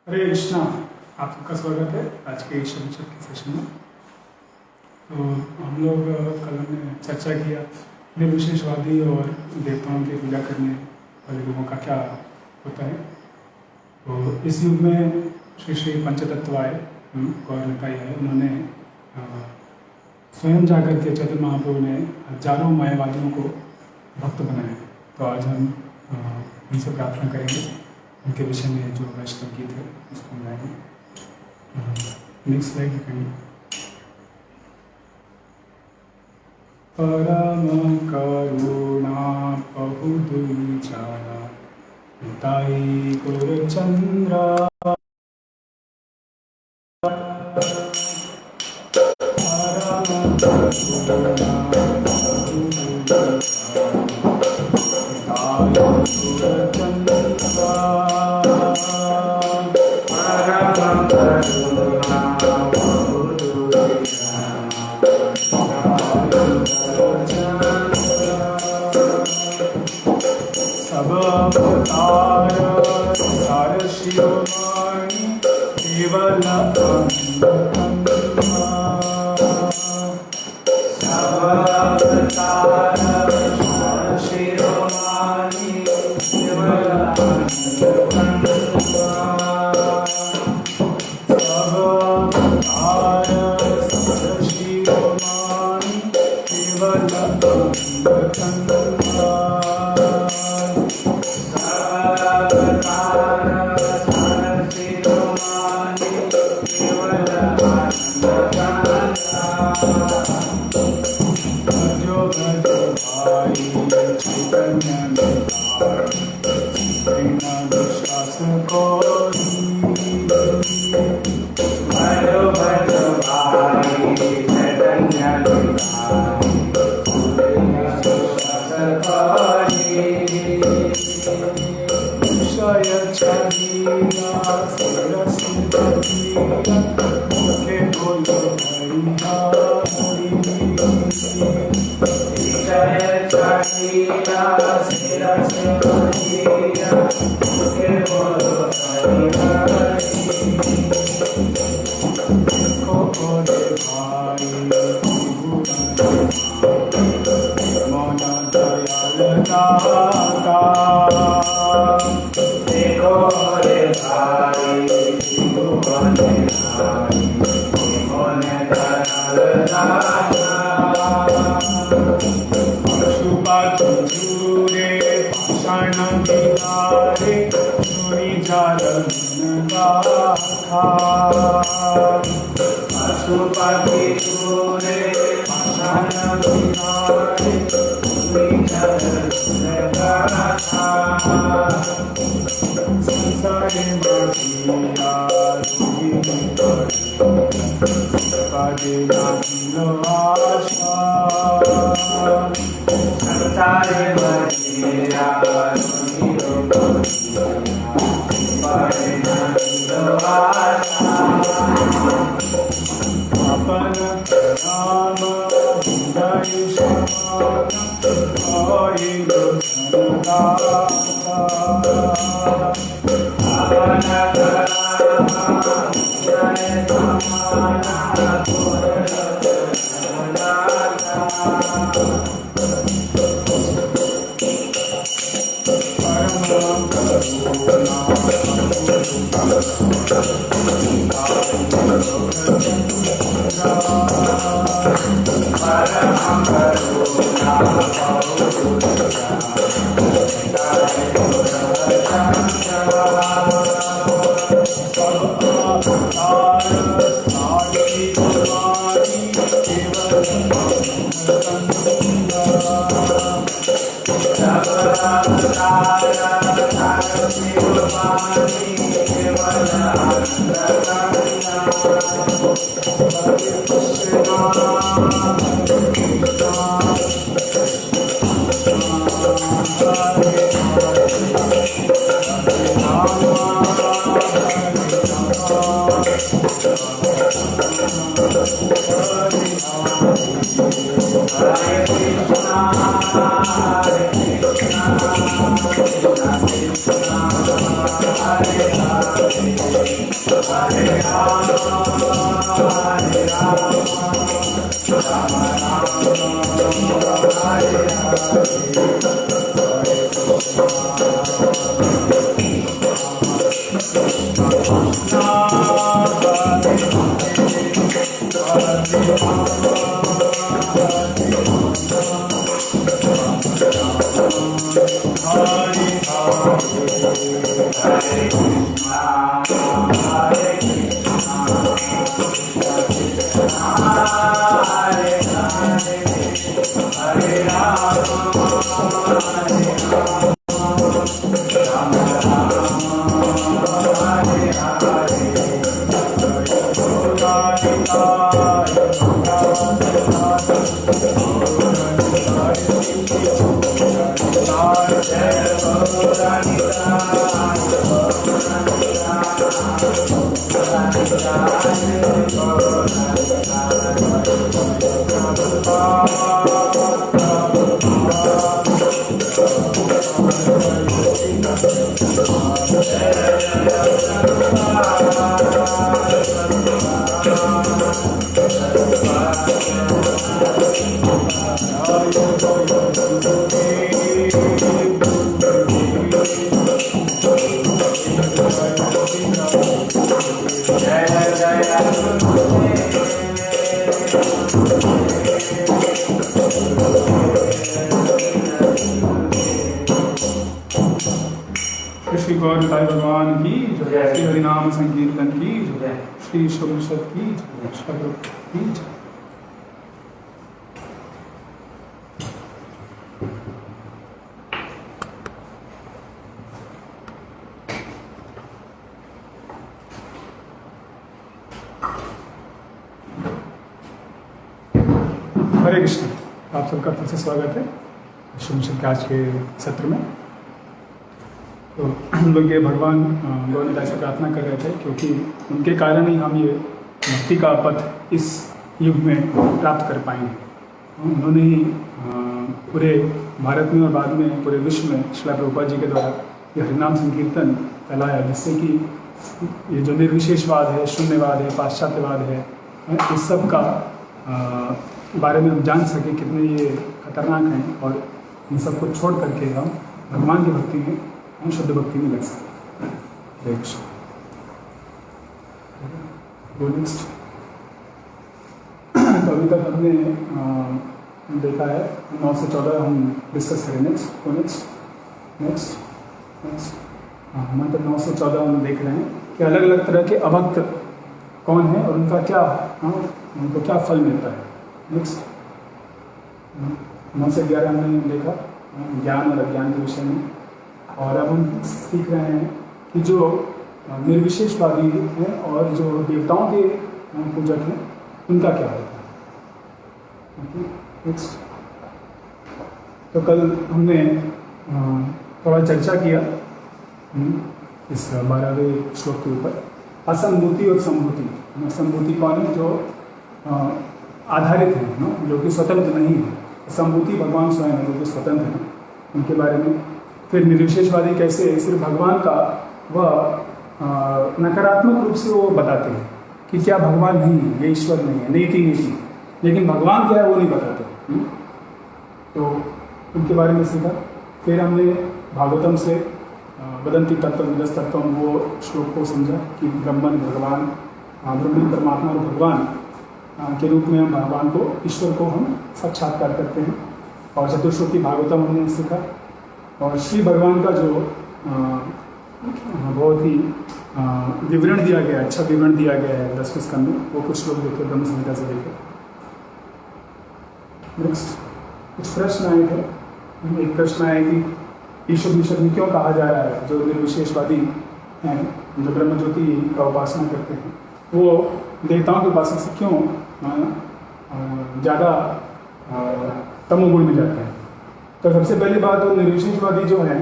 हरे कृष्णा। आप सबका स्वागत है आज के ईश्वर के सेशन में। तो हम लोग कल हमने चर्चा किया निर्विशेषवादी और देवताओं की पूजा करने वाले लोगों का क्या होता है। तो इस युग में श्री श्री पंचतत्वाय गौर निताई है, उन्होंने स्वयं जाकर के चैतन्य महाप्रभु ने हजारों मायावादियों को भक्त बनाया। तो आज हम उनसे प्रार्थना करेंगे, उनके विषय में जो वैष्णव गीत है उसको गाएंगे। नेक्स्ट स्लाइड दिखाएंगे। परम करुणा प्रभु दुईचारा ताई गुरुचंद्र Hare श्री गौर निताई भगवान की जय, श्री हरिनाम संकीर्तन की जय, श्री शुभनिषद की जय, श्री की जय। हरे कृष्ण, आप सबका फिर से स्वागत है शुभनिषद के आज के सत्र में। तो हम लोग ये भगवान गौरनिताई से प्रार्थना कर रहे थे क्योंकि उनके कारण ही हम ये भक्ति का पथ इस युग में प्राप्त कर पाएंगे। उन्होंने ही पूरे भारत में और बाद में पूरे विश्व में श्रील प्रभुपाद जी के द्वारा ये हरिनाम संकीर्तन फैलाया, जिससे कि ये जो निर्विशेषवाद है, शून्यवाद है, पाश्चात्यवाद है, इस सब का बारे में हम जान सके कितने ये खतरनाक हैं और इन सबको छोड़ करके हम भगवान की भक्ति में, हम शुद्ध भक्ति में लग सकते हैं। जय कृष्ण। नेक्स्ट। तो अभी तक हमने देखा है 9 से 14 हम डिस्कस करें। नेक्स्ट। मतलब 9 से 14 हम देख रहे हैं कि अलग अलग तरह के अभक्त कौन है और उनका क्या उनको क्या फल मिलता है। नेक्स्ट 9 से 11 हमने देखा ज्ञान और अज्ञान के विषय में, और अब हम सीख रहे हैं कि जो निर्विशेषवादी हैं और जो देवताओं के पूजक हैं उनका क्या होता है। नेक्स्ट। तो कल हमने थोड़ा चर्चा किया इस 12वें श्लोक के ऊपर, असंभूति और संभूति। संभूति कौन है? जो आधारित है, जो कि स्वतंत्र नहीं है। संभूति भगवान स्वयं है, जो कि स्वतंत्र हैं, उनके बारे में। फिर निर्विशेषवादी कैसे सिर्फ भगवान का वह नकारात्मक रूप से वो बताते हैं कि क्या भगवान नहीं है, ये ईश्वर नहीं है, नीति, लेकिन भगवान क्या है वो नहीं बताते। तो उनके बारे में सीखा। फिर हमने भागवतम से वदंती तत्व विदस तत्व वो श्लोक को समझा कि ब्रह्मन भगवान, ब्रह्मन परमात्मा और भगवान के रूप में हम भगवान को, ईश्वर को हम साक्षात्कार करते हैं। और चतुश्लोकी भागवतम हमने सीखा। और श्री भगवान का जो बहुत ही विवरण दिया गया है, अच्छा विवरण दिया गया है 10वें स्कंद में, वो कुछ लोग देखे, ब्रह्म संहिता से देखे। नेक्स्ट कुछ प्रश्न आए थे। एक प्रश्न आया कि ईश्वर निषद में क्यों कहा जा रहा है, जो निर्विशेषवादी हैं, जो ब्रह्म ज्योति का उपासना करते हैं, वो देवताओं के उपासना से क्यों ज़्यादा तमोगुण में जाते हैं। तो सबसे पहली बात, वो निर्विशेषवादी जो है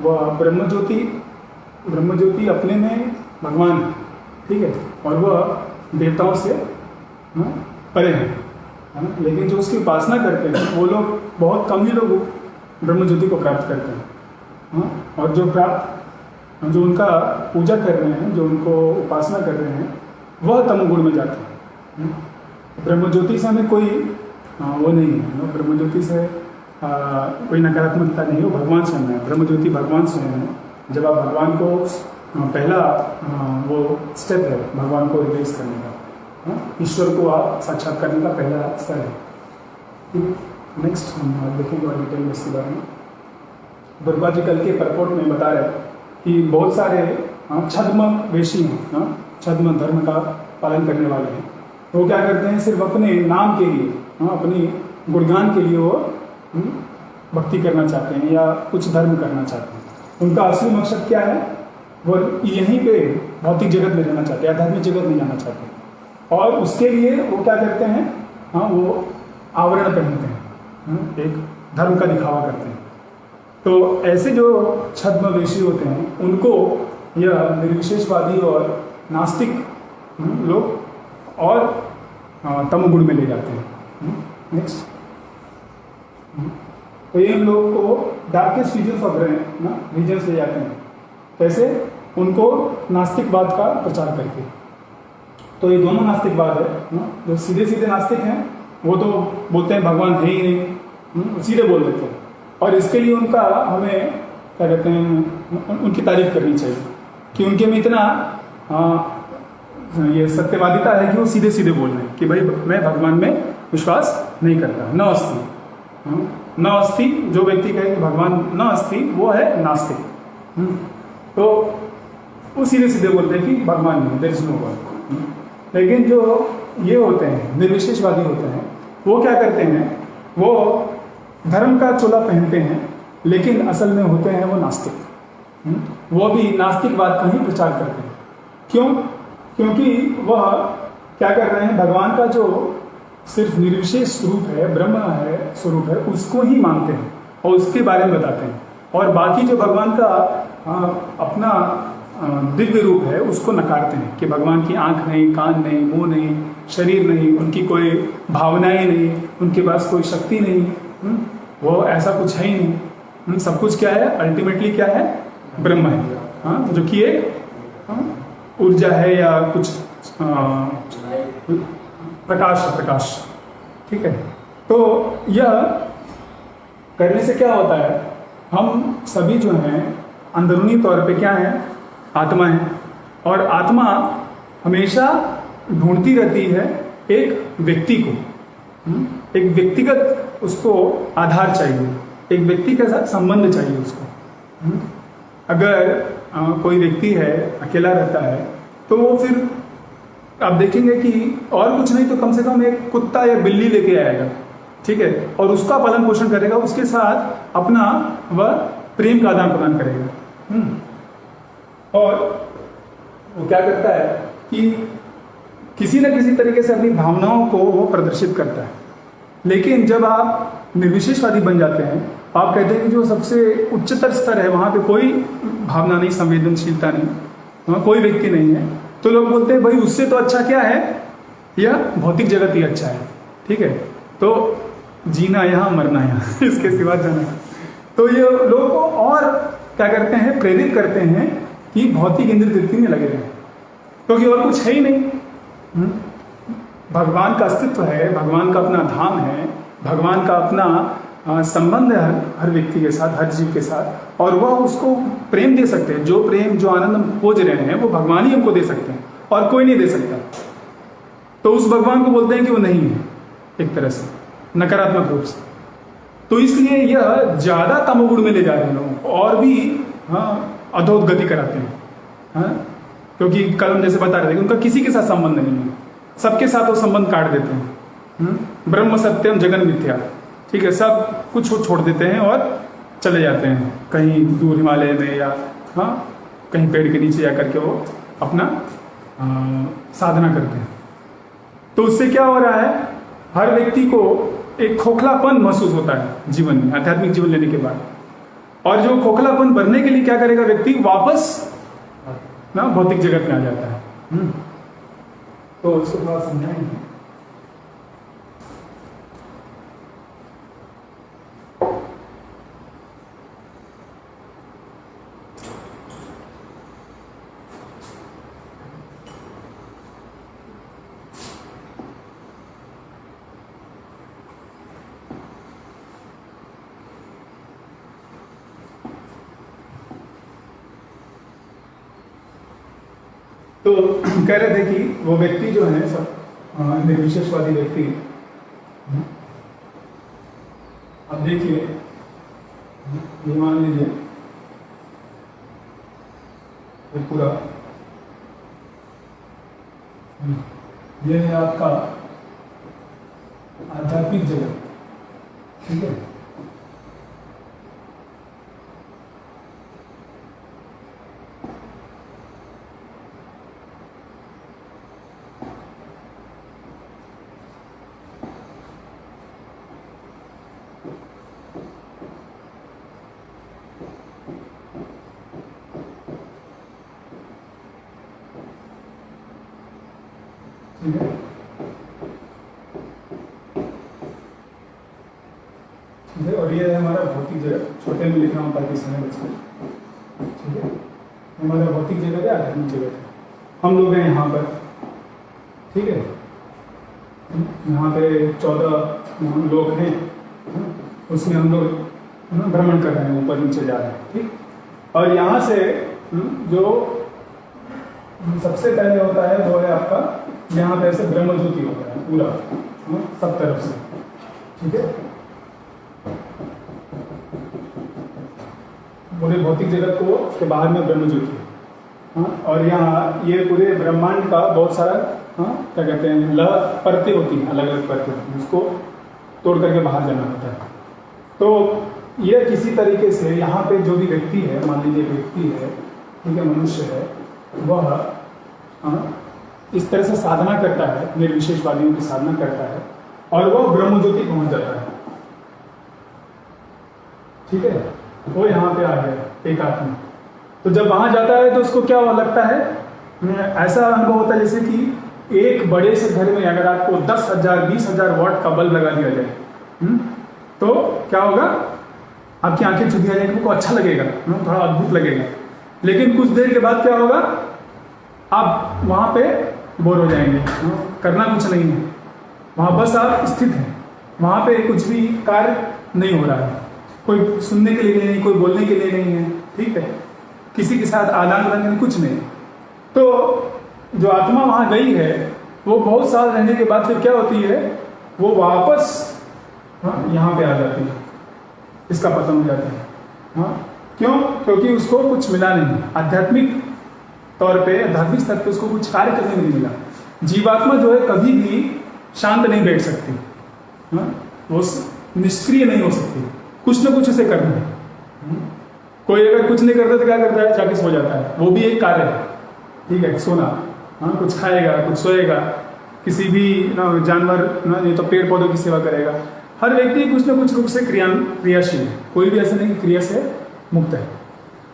वह ब्रह्म ज्योति अपने में भगवान है, ठीक है, और वह देवताओं से परे हैं, लेकिन जो उसकी उपासना करते हैं वो लोग, बहुत कम ही लोग ब्रह्म ज्योति को प्राप्त करते हैं। और जो प्राप्त जो उनका पूजा कर रहे हैं, जो उनको उपासना कर रहे हैं, वह तमोगुण में जाते हैं। ब्रह्म ज्योति से हमें कोई वो नहीं है, ब्रह्म ज्योति से कोई नकारात्मकता नहीं हो, भगवान स्वयं है, ब्रह्म ज्योति भगवान स्वयं है। जब आप भगवान को पहला वो स्टेप है भगवान को रिलीज करने का, ईश्वर को आप साक्षात करने का पहला स्तर है। नेक्स्ट हम देखेंगे और डिटेल में इसके बारे में। दुर्गा जी कल के परपोर्ट में बता रहे कि बहुत सारे छद्म वेशी हैं, छद्म धर्म का पालन करने वाले हैं। वो क्या करते हैं, सिर्फ अपने नाम के लिए, अपनी गुणगान के लिए वो भक्ति करना चाहते हैं या कुछ धर्म करना चाहते हैं। उनका असली मकसद क्या है, वो यहीं पे भौतिक जगत में रहना चाहते हैं, आध्यात्मिक जगत में जाना चाहते हैं। और उसके लिए वो क्या करते हैं, वो आवरण पहनते हैं, एक धर्म का दिखावा करते हैं। तो ऐसे जो छद्मवेशी होते हैं उनको यह निर्विशेषवादी और नास्तिक लोग और तमोगुण में ले जाते हैं। नेक्स्ट, तो ये इन लोगों को डार्केस्ट रीजन्स ऑफ रीजन्स ले जाते हैं। कैसे, उनको नास्तिकवाद का प्रचार करके। तो ये दोनों नास्तिकवाद है, जो सीधे सीधे नास्तिक हैं वो तो बोलते हैं भगवान है ही नहीं, सीधे बोल देते हैं। और इसके लिए उनका हमें क्या कहते हैं, उनकी तारीफ करनी चाहिए कि उनके में इतना ये सत्यवादिता है कि वो सीधे सीधे बोल रहे हैं कि भाई मैं भगवान में विश्वास नहीं करता, न अस्थि। न अस्थि जो व्यक्ति कहे कि भगवान न अस्थि, वो है नास्तिक। तो वो सीधे सीधे बोलते हैं कि भगवान नहीं, देयर इज नो गॉड। लेकिन जो ये होते हैं निर्विशेषवादी होते हैं, वो क्या करते हैं, वो धर्म का चोला पहनते हैं लेकिन असल में होते हैं वो नास्तिक। वो भी नास्तिकवाद का ही प्रचार करते हैं। क्यों? क्योंकि वह क्या कर रहे हैं, भगवान का जो सिर्फ निर्विशेष स्वरूप है, ब्रह्म है स्वरूप है, उसको ही मानते हैं और उसके बारे में बताते हैं। और बाकी जो भगवान का अपना दिव्य रूप है उसको नकारते हैं कि भगवान की आंख नहीं, कान नहीं, मुंह नहीं, शरीर नहीं, उनकी कोई भावनाएं नहीं, उनके पास कोई शक्ति नहीं, वो ऐसा कुछ है ही नहीं। सब कुछ क्या है, अल्टीमेटली क्या है, ब्रह्म है, जो कि एक ऊर्जा है या कुछ प्रकाश। ठीक है। तो यह करने से क्या होता है, हम सभी जो हैं अंदरूनी तौर पे क्या है, आत्मा है। और आत्मा हमेशा ढूंढती रहती है एक व्यक्ति को, एक व्यक्तिगत उसको आधार चाहिए, एक व्यक्ति के साथ संबंध चाहिए उसको। अगर कोई व्यक्ति है अकेला रहता है तो वो फिर आप देखेंगे कि और कुछ नहीं तो कम से कम एक कुत्ता या बिल्ली लेके आएगा, ठीक है, और उसका पालन पोषण करेगा, उसके साथ अपना वह प्रेम का आदान प्रदान करेगा। और वो क्या करता है कि किसी न किसी तरीके से अपनी भावनाओं को वो प्रदर्शित करता है। लेकिन जब आप निर्विशेषवादी बन जाते हैं, आप कहते हैं कि जो सबसे उच्चतर स्तर है वहाँ पे कोई भावना नहीं, संवेदनशीलता नहीं, वहाँ कोई व्यक्ति नहीं है, तो लोग बोलते हैं भाई उससे तो अच्छा क्या है, यह भौतिक जगत ही अच्छा है। ठीक है, तो जीना यहाँ मरना यहाँ इसके सिवा जाना। तो ये लोग को और क्या करते हैं, प्रेरित करते हैं कि भौतिक इंद्र तृप्ति में लगे रहें, क्योंकि और कुछ है ही नहीं। भगवान का अस्तित्व है, भगवान का अपना धाम है, भगवान का अपना संबंध है हर व्यक्ति के साथ, हर जीव के साथ, और वह उसको प्रेम दे सकते हैं। जो प्रेम, जो आनंद हम खोज रहे हैं वो भगवान ही हमको दे सकते हैं और कोई नहीं दे सकता। तो उस भगवान को बोलते हैं कि वो नहीं है, एक तरह से नकारात्मक रूप से। तो इसलिए यह ज्यादा तमोगुण में ले जा रहे हैं लोगों को और भी अधोगति कराते हैं। क्योंकि कल हम जैसे बता रहे थे कि उनका किसी के साथ संबंध नहीं है, सबके साथ वो संबंध काट देते हैं। ब्रह्म सत्यम जगन मिथ्या, ठीक है, सब कुछ छोड़ देते हैं और चले जाते हैं कहीं दूर हिमालय में या कहीं पेड़ के नीचे जा करके वो अपना साधना करते हैं। तो उससे क्या हो रहा है, हर व्यक्ति को एक खोखलापन महसूस होता है जीवन में, आध्यात्मिक जीवन लेने के बाद। और जो खोखलापन भरने के लिए क्या करेगा व्यक्ति, वापस भौतिक जगत में आ जाता है। तो उसको थोड़ा समझाएंगे। तो कह रहे थे कि वो व्यक्ति जो है सब निर्विशेषवादी व्यक्ति, अब देखिए ये मान लीजिए ये पूरा ये है आपका आध्यात्मिक जगत, ठीक है। ठीक है, ठीक है। और ये है हमारा भौतिक जगत, छोटे में लिख रहा हूँ ताकि समय बच जाए, ठीक है। हमारा भौतिक जगत है, आध्यात्मिक जगत है। हम लोग हैं यहाँ पर, ठीक है। यहाँ पे 14 लोग हैं, उसमें हम लोग भ्रमण कर रहे हैं, ऊपर नीचे जा रहे हैं, ठीक। और यहाँ से जो सबसे पहले होता है वो है आपका, यहाँ पे ऐसे ब्रह्म ज्योति होता है पूरा सब तरफ से, ठीक है। पूरे भौतिक जगत को के बाहर में ब्रह्म ज्योति है, हाँ। और यहाँ ये पूरे ब्रह्मांड का बहुत सारा, हाँ, क्या कहते हैं, परतें होती हैं, अलग अलग परतें होती हैं, उसको तोड़ करके बाहर जाना होता है। तो ये किसी तरीके से यहाँ पे जो भी व्यक्ति है, मान लीजिए व्यक्ति है, ठीक है, मनुष्य है, वह, हाँ, इस तरह से साधना करता है, निर्विशेषवादियों की साधना करता है, और वह ब्रह्म ज्योति पहुंच जाता है, ठीक है। वो यहाँ पे आ गया एक आत्मा। तो जब वहां जाता है तो उसको क्या लगता है, ऐसा अनुभव होता है जैसे कि एक बड़े से घर में अगर आपको 10,000 20,000 वाट का बल्ब लगा दिया जाए, तो क्या होगा, आपकी आंखें चुकी आ जाएंगी, आपको अच्छा लगेगा, थोड़ा अद्भुत लगेगा। लेकिन कुछ देर के बाद क्या होगा, आप वहाँ पे बोर हो जाएंगे, करना कुछ नहीं है, वहाँ बस आप स्थित हैं, वहाँ पे कुछ भी कार्य नहीं हो रहा है, कोई सुनने के लिए नहीं, कोई बोलने के लिए नहीं है, ठीक है, किसी के साथ आदान प्रदान कुछ नहीं। तो जो आत्मा वहाँ गई है, वो बहुत साल रहने के बाद फिर क्या होती है, वो वापस, हाँ, यहाँ पे आ जाती है, इसका पतन हो जाता है, हाँ। क्यों? क्योंकि उसको कुछ मिला नहीं, आध्यात्मिक तौर पे, आध्यात्मिक स्तर पे उसको कुछ कार्य करने में नहीं मिला। जीवात्मा जो है कभी भी शांत नहीं बैठ सकती, हाँ, वो निष्क्रिय नहीं हो सकती, कुछ ना कुछ उसे करना है। कोई अगर कुछ नहीं करता तो क्या करता है, जाके सो जाता है, वो भी एक कार्य है, ठीक है, सोना, हाँ, कुछ खाएगा, कुछ सोएगा, किसी भी जानवर, नहीं तो पेड़ पौधों की सेवा करेगा। हर व्यक्ति कुछ ना कुछ रूप से क्रियाशील है, कोई भी ऐसा नहीं कि क्रिया से मुक्त है।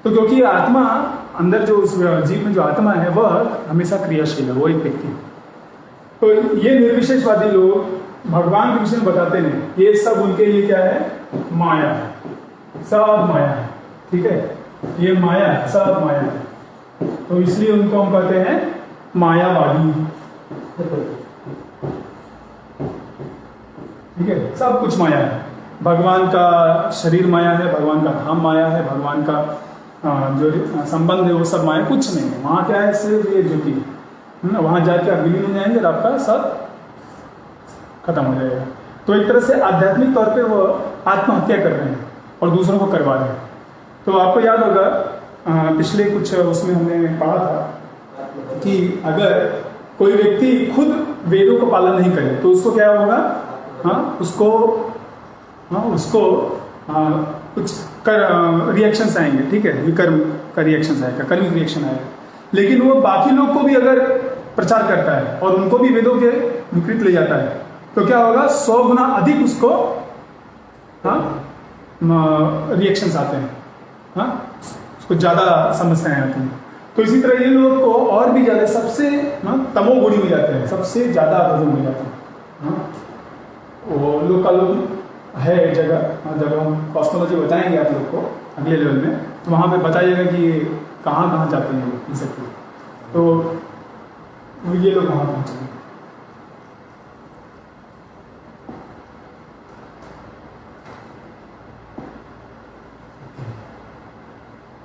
तो क्योंकि आत्मा अंदर जो उस जीव में जो आत्मा है वह हमेशा क्रियाशील है, वो एक व्यक्ति। तो ये निर्विशेषवादी लोग भगवान के विषय में बताते हैं, ये सब उनके लिए क्या है, माया है, सब माया है, ठीक है, ये माया है, सब माया है। तो इसलिए उनको हम कहते हैं मायावादी, ठीक है। सब कुछ माया है, भगवान का शरीर माया है, भगवान का धाम माया है, भगवान का जो संबंध है वो सब माया, कुछ नहीं है। वहाँ क्या है, सिर्फ ये ज्योति, वहाँ जाके आप विलीन हो जाएंगे और आपका सब खत्म हो जाएगा। तो एक तरह से आध्यात्मिक तौर पे वो आत्महत्या कर रहे हैं और दूसरों को करवा रहे हैं। तो आपको याद होगा पिछले कुछ उसमें हमने पढ़ा था कि अगर कोई व्यक्ति खुद वेदों का पालन नहीं करे तो उसको क्या होगा, हाँ, उसको कुछ रिएक्शंस आएंगे, ठीक है, विकर्म का रिएक्शंस आएगा, कर्मिक रिएक्शन आएगा। लेकिन वो बाकी लोग को भी अगर प्रचार करता है और उनको भी वेदों के विपरीत ले जाता है तो क्या होगा, 100 गुना अधिक उसको, हाँ, रिएक्शंस आते हैं, हाँ, उसको ज़्यादा समस्याएं आती हैं। तो इसी तरह ये लोग को और भी ज़्यादा सबसे तमोगुणी में जाते हैं, सबसे ज़्यादा अधर्म में जाते हैं, हाँ। वो लोग का लोग है जगह, जब हम कॉस्मोलॉजी बताएंगे आप लोग को अगले लेवल में, तो वहाँ पे बताइएगा कि कहाँ कहाँ जाते हैं इन सब लोग। तो ये लोग कहाँ पहुँचेंगे।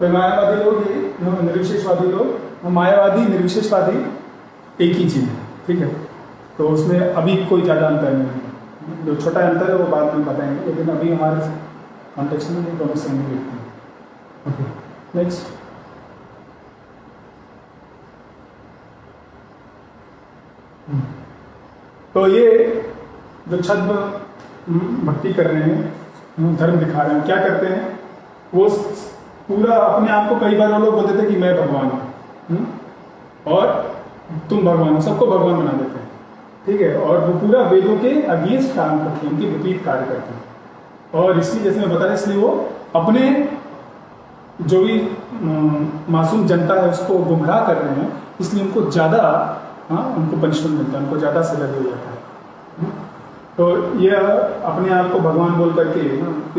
तो मायावादी लोग ये निर्विशेषवादी लोग, मायावादी निर्विशेषवादी एक ही चीज़ है, ठीक है। तो उसमें अभी कोई ज़्यादा अंतर नहीं है, जो छोटा अंतर है वो बाद में बताएंगे, लेकिन अभी हमारे कॉन्टेक्स्ट में दोनों सेम ही देखते हैं। Okay, next. तो ये जो छद्म भक्ति कर रहे हैं, धर्म दिखा रहे हैं, क्या करते हैं वो पूरा अपने आप को, कई बार वो लोग बोलते थे कि मैं भगवान हूँ और तुम भगवान हो, सबको भगवान बना देते हैं, ठीक है। और वो पूरा वेदों के अगेंस्ट काम करते हैं, उनके विपरीत कार्य करते हैं। और इसलिए जैसे मैं बता, इसलिए वो अपने जो भी मासूम जनता है उसको गुमराह कर रहे हैं, इसलिए उनको ज़्यादा उनको पनिशमेंट मिलता है, उनको ज़्यादा सजा दिया जाता है। तो ये अपने आप को भगवान बोल करके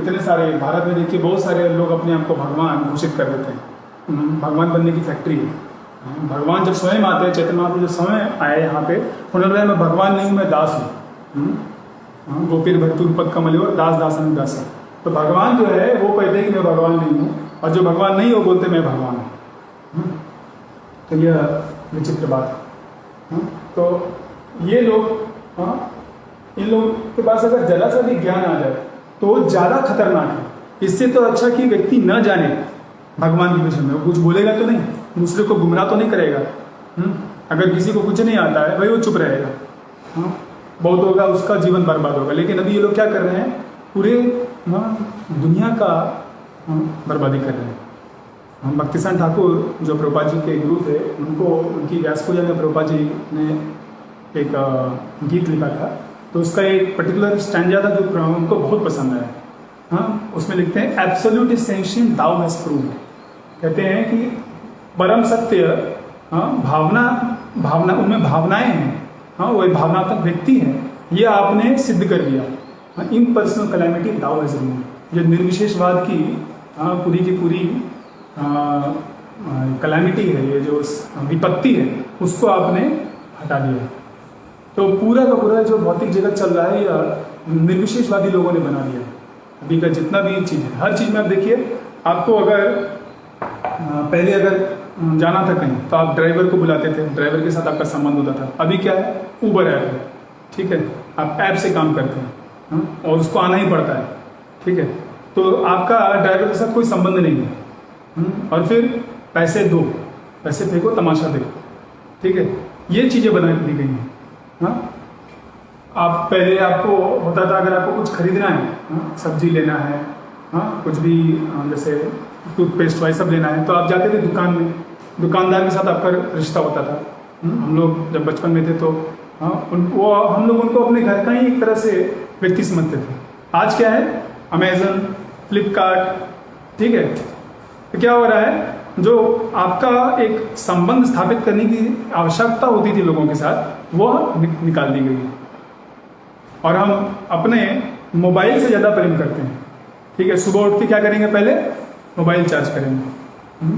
इतने सारे भारत में देखिए बहुत सारे लोग अपने आप को भगवान घोषित कर देते हैं, भगवान बनने की फैक्ट्री है। भगवान जब स्वयं आते हैं, चैतन्य महाप्रभु जब स्वयं आए यहाँ पे, उन्होंने कहा मैं भगवान नहीं हूँ, मैं दास हूँ। गोपीर भरतुर पद कमल और दास दासन दास है। तो भगवान जो है वो कहते हैं कि मैं भगवान नहीं हूँ, और जो भगवान नहीं हो बोलते मैं भगवान हूँ। तो यह विचित्र बात है। तो ये लोग, इन लोगों के पास अगर जरा सा भी ज्ञान आ जाए तो ज़्यादा खतरनाक है। इससे तो अच्छा कि व्यक्ति न जाने भगवान के विषय में, वो कुछ बोलेगा तो नहीं, दूसरे को गुमराह तो नहीं करेगा। अगर किसी को कुछ नहीं आता है भाई वो चुप रहेगा, बहुत होगा उसका जीवन बर्बाद होगा। लेकिन अभी ये लोग क्या कर रहे हैं, पूरे दुनिया का बर्बादी कर रहे हैं। भक्तिसान ठाकुर जो प्रभुपाद जी के गुरु थे, उनको उनकी व्यास पूजा में प्रभुपाद जी ने एक गीत लिखा था, तो उसका एक पर्टिकुलर स्टैंजा था जो उनको बहुत पसंद आया। उसमें लिखते हैं absolute essential though has proved, कहते हैं कि परम सत्य भावना उनमें भावनाएं हैं, वो एक भावनात्मक व्यक्ति है, ये आपने सिद्ध कर दिया। Impersonal calamity though has removed, जो निर्विशेषवाद की पूरी की पूरी कैलेमिटी है, ये जो विपत्ति है, उसको आपने हटा दिया। तो पूरा का पूरा जो भौतिक जगत चल रहा है या निर्विशेषवादी लोगों ने बना दिया। अभी का जितना भी चीज़ है, हर चीज़ में आप देखिए, आपको अगर पहले अगर जाना था कहीं तो आप ड्राइवर को बुलाते थे, ड्राइवर के साथ आपका संबंध होता था। अभी क्या है, ऊबर ऐप है, ठीक है, आप ऐप से काम करते हैं और उसको आना ही पड़ता है, ठीक है। तो आपका ड्राइवर के साथ कोई संबंध नहीं है। और फिर पैसे दो, पैसे फेंको, तमाशा देखो, ठीक है, ये चीज़ें बना दी गई हैं। आप पहले आपको होता था अगर आपको कुछ खरीदना है, सब्जी लेना है, कुछ भी जैसे टूथपेस्ट वाई सब लेना है, तो आप जाते थे दुकान में, दुकानदार के साथ आपका रिश्ता होता था। हम लोग जब बचपन में थे तो वो हम लोग उनको अपने घर का ही एक तरह से व्यक्ति समझते थे। आज क्या है, अमेजन, फ्लिपकार्ट, ठीक है। तो क्या हो रहा है, जो आपका एक संबंध स्थापित करने की आवश्यकता होती थी लोगों के साथ, वह निकाल दी गई है। और हम अपने मोबाइल से ज़्यादा प्रेम करते हैं, ठीक है। सुबह उठ के क्या करेंगे, पहले मोबाइल चार्ज करेंगे,